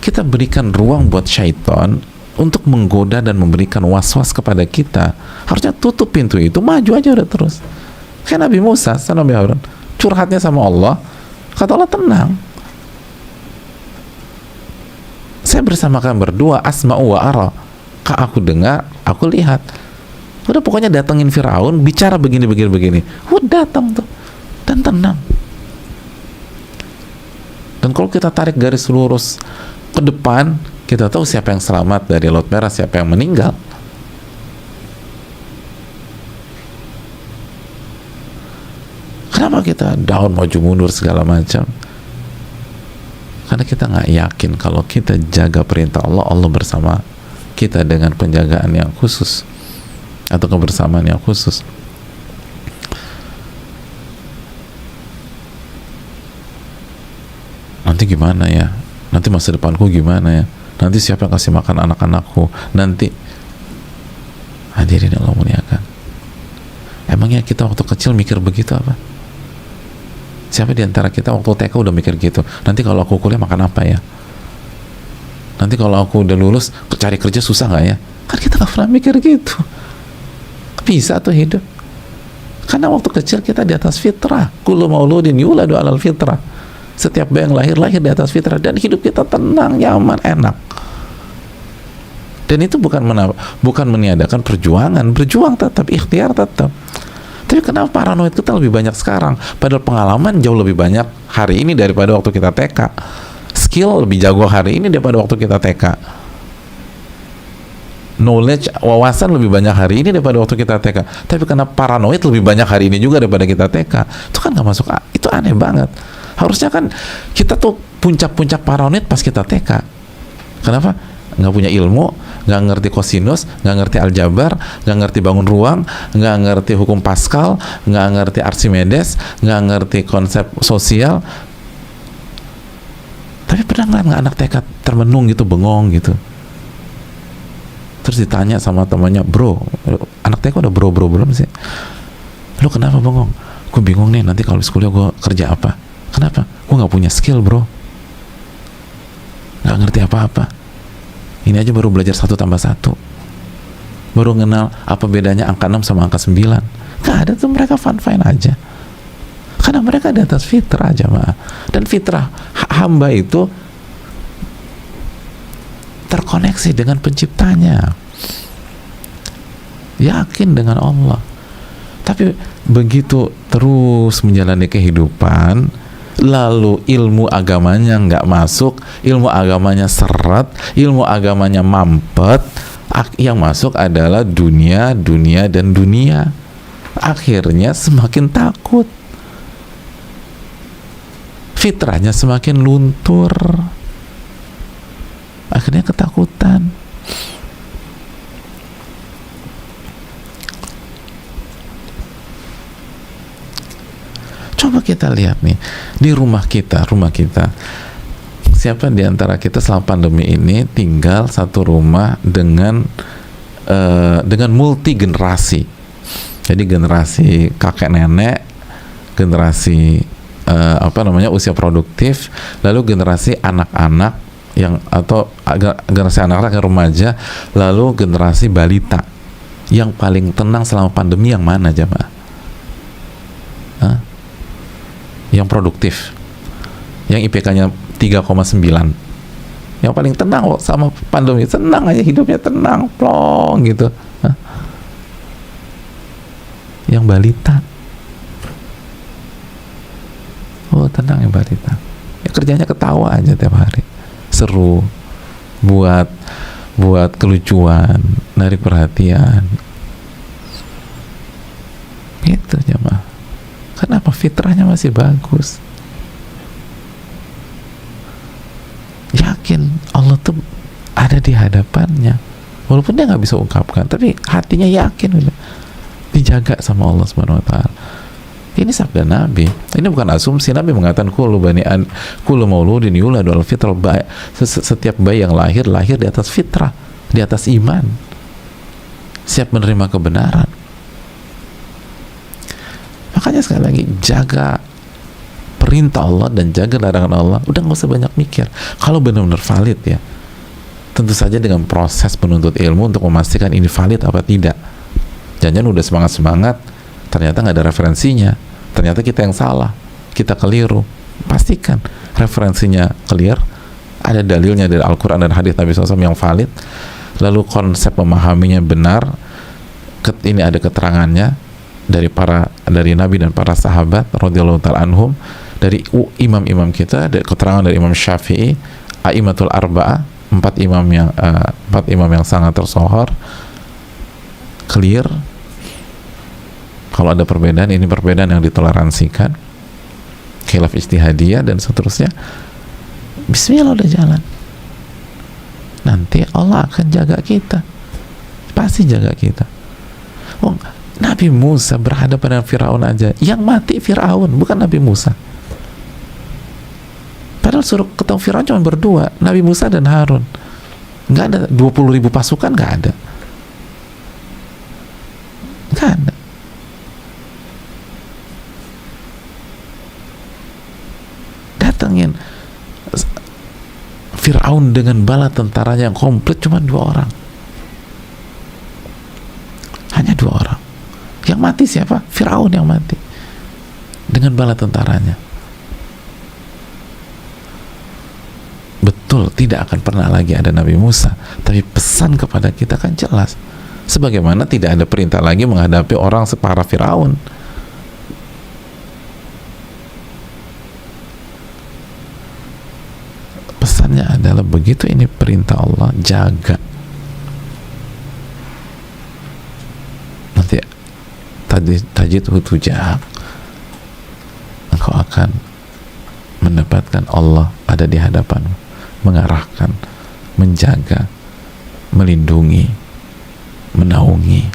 Speaker 1: kita berikan ruang buat syaitan untuk menggoda dan memberikan was-was kepada kita. Harusnya tutup pintu itu, maju aja udah terus. Kayak Nabi Musa sama Nabi Harun, curhatnya sama Allah, kata Allah, tenang, saya bersama kalian berdua, asma'u wa ara, aku dengar, aku lihat. Udah pokoknya datengin Firaun, bicara begini, udah datang tuh, dan tenang. Dan kalau kita tarik garis lurus ke depan, kita tahu siapa yang selamat dari Laut Merah, siapa yang meninggal. Kenapa kita down, maju mundur segala macam? Karena kita nggak yakin kalau kita jaga perintah Allah, Allah bersama kita dengan penjagaan yang khusus atau kebersamaan yang khusus. Nanti gimana ya? Nanti masa depanku gimana ya? Nanti siapa yang kasih makan anak-anakku? Nanti, hadirin Allah muliakan, emangnya kita waktu kecil mikir begitu apa? Siapa di antara kita waktu TK udah mikir gitu? Nanti kalau aku kuliah makan apa ya? Nanti kalau aku udah lulus cari kerja susah nggak ya? Kan kita nggak pernah mikir gitu. Bisa tuh hidup. Karena waktu kecil kita di atas fitrah. Kullu mauludin yuladu alal fitrah. Setiap bayi yang lahir di atas fitrah, dan hidup kita tenang, nyaman, enak. Dan itu bukan meniadakan perjuangan, berjuang tetap, ikhtiar tetap. Tapi kenapa paranoid kita lebih banyak sekarang? Padahal pengalaman jauh lebih banyak hari ini daripada waktu kita TK. Skill lebih jago hari ini daripada waktu kita TK. Knowledge, wawasan lebih banyak hari ini daripada waktu kita TK. Tapi karena paranoid lebih banyak hari ini juga daripada kita TK. Itu kan gak masuk, itu aneh banget. Harusnya kan kita tuh puncak-puncak paranoid pas kita TK. Kenapa? Nggak punya ilmu, nggak ngerti kosinus, nggak ngerti aljabar, nggak ngerti bangun ruang, nggak ngerti hukum Pascal, nggak ngerti Archimedes, nggak ngerti konsep sosial. Tapi pernah nggak anak TK termenung gitu, bengong gitu? Terus ditanya sama temannya, bro, anak TK udah bro belum sih? Lu kenapa bengong? Gue bingung nih, nanti kalau kuliah gue kerja apa? Kenapa? Gue nggak punya skill, bro, nggak ngerti apa-apa. Ini aja baru belajar 1 tambah 1, baru kenal apa bedanya angka 6 sama angka 9. Gak ada tuh, mereka fine aja karena mereka di atas fitrah, jamaah. Dan fitrah hamba itu terkoneksi dengan penciptanya, yakin dengan Allah. Tapi begitu terus menjalani kehidupan, lalu ilmu agamanya nggak masuk, ilmu agamanya seret, ilmu agamanya mampet, yang masuk adalah dunia, dan dunia. Akhirnya semakin takut, fitrahnya semakin luntur, akhirnya ketakutan. Coba kita lihat nih di rumah kita, siapa di antara kita selama pandemi ini tinggal satu rumah dengan multi generasi? Jadi generasi kakek nenek, generasi usia produktif, lalu generasi anak-anak atau generasi anak-anak remaja, lalu generasi balita. Yang paling tenang selama pandemi yang mana, jamaah? Yang produktif, yang IPK-nya 3,9, yang paling tenang kok sama pandemi, tenang aja hidupnya, tenang, plong gitu. Yang balita, oh tenang yang balita, ya kerjanya ketawa aja tiap hari, seru, buat kelucuan, narik perhatian, gitu jemaah. Kenapa? Fitrahnya masih bagus, yakin Allah tuh ada di hadapannya, walaupun dia nggak bisa ungkapkan, tapi hatinya yakin udah dijaga sama Allah Subhanahu wa taala. Ini sabda Nabi, ini bukan asumsi. Nabi mengatakan kullu mauludin yuladu al fitrah, setiap bayi yang lahir di atas fitrah, di atas iman, siap menerima kebenaran. Makanya sekali lagi, jaga perintah Allah dan jaga larangan Allah, udah nggak usah banyak mikir. Kalau benar-benar valid ya, tentu saja dengan proses penuntut ilmu untuk memastikan ini valid apa tidak. Jangan udah semangat-semangat, ternyata nggak ada referensinya, ternyata kita yang salah, kita keliru. Pastikan referensinya clear, ada dalilnya dari Al-Quran dan hadis Nabi SAW yang valid, lalu konsep memahaminya benar, ini ada keterangannya dari Nabi dan para sahabat radhiyallahu ta'ala anhum, dari imam-imam kita, dari keterangan dari Imam Syafi'i, A'immatul Arba'ah, empat imam yang sangat tersohor, clear. Kalau ada perbedaan, ini perbedaan yang ditoleransikan, khilaf ijtihadiyah dan seterusnya, bismillah udah jalan. Nanti Allah akan jaga kita, pasti jaga kita. Oh, Nabi Musa berhadapan dengan Firaun aja, yang mati Firaun, bukan Nabi Musa. Padahal suruh ketemu Firaun cuma berdua, Nabi Musa dan Harun. Nggak ada 20.000 pasukan, nggak ada. Datangin Firaun dengan bala tentaranya yang komplit cuma 2 orang, hanya 2 orang. Yang mati siapa? Firaun yang mati dengan bala tentaranya. Betul, tidak akan pernah lagi ada Nabi Musa, tapi pesan kepada kita kan jelas. Sebagaimana tidak ada perintah lagi menghadapi orang separah Firaun. Pesannya adalah begitu ini perintah Allah, jaga. Nanti tajid hutujah, engkau akan mendapatkan Allah ada di hadapanmu, mengarahkan, menjaga, melindungi, menaungi,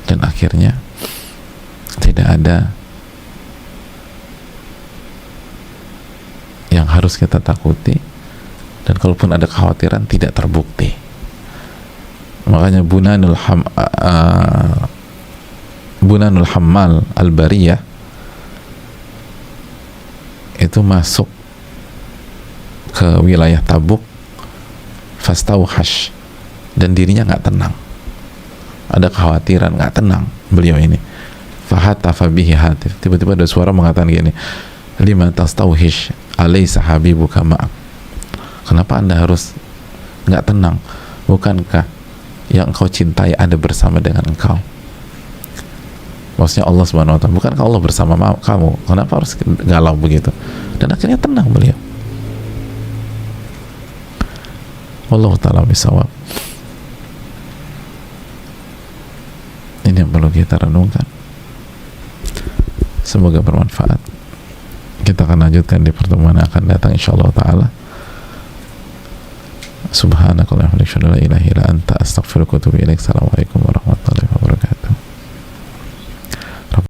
Speaker 1: dan akhirnya tidak ada yang harus kita takuti, dan kalaupun ada kekhawatiran tidak terbukti. Makanya Bunanul Hammal Al-Bariyah itu masuk ke wilayah Tabuk, fastauhash, dan dirinya nggak tenang, ada kekhawatiran, nggak tenang beliau ini. Fahatafa bihi hatif, tiba-tiba ada suara mengatakan gini, lima tastauhish alaysa habibuka ma'ak, kenapa anda harus nggak tenang, bukankah yang engkau cintai ada bersama dengan engkau? Maksudnya Allah Subhanahu wa ta'ala, bukankah Allah bersama kamu, kenapa harus galau begitu? Dan akhirnya tenang beliau. Wallahu ta'ala bisawab. Ini yang perlu kita renungkan, semoga bermanfaat. Kita akan lanjutkan di pertemuan yang akan datang insyaallah ta'ala. Subhanakallahumma wa bihamdika, la ilaha illa anta, astaghfiruka wa atubu ilaik. Assalamualaikum warahmatullahi wabarakatuh.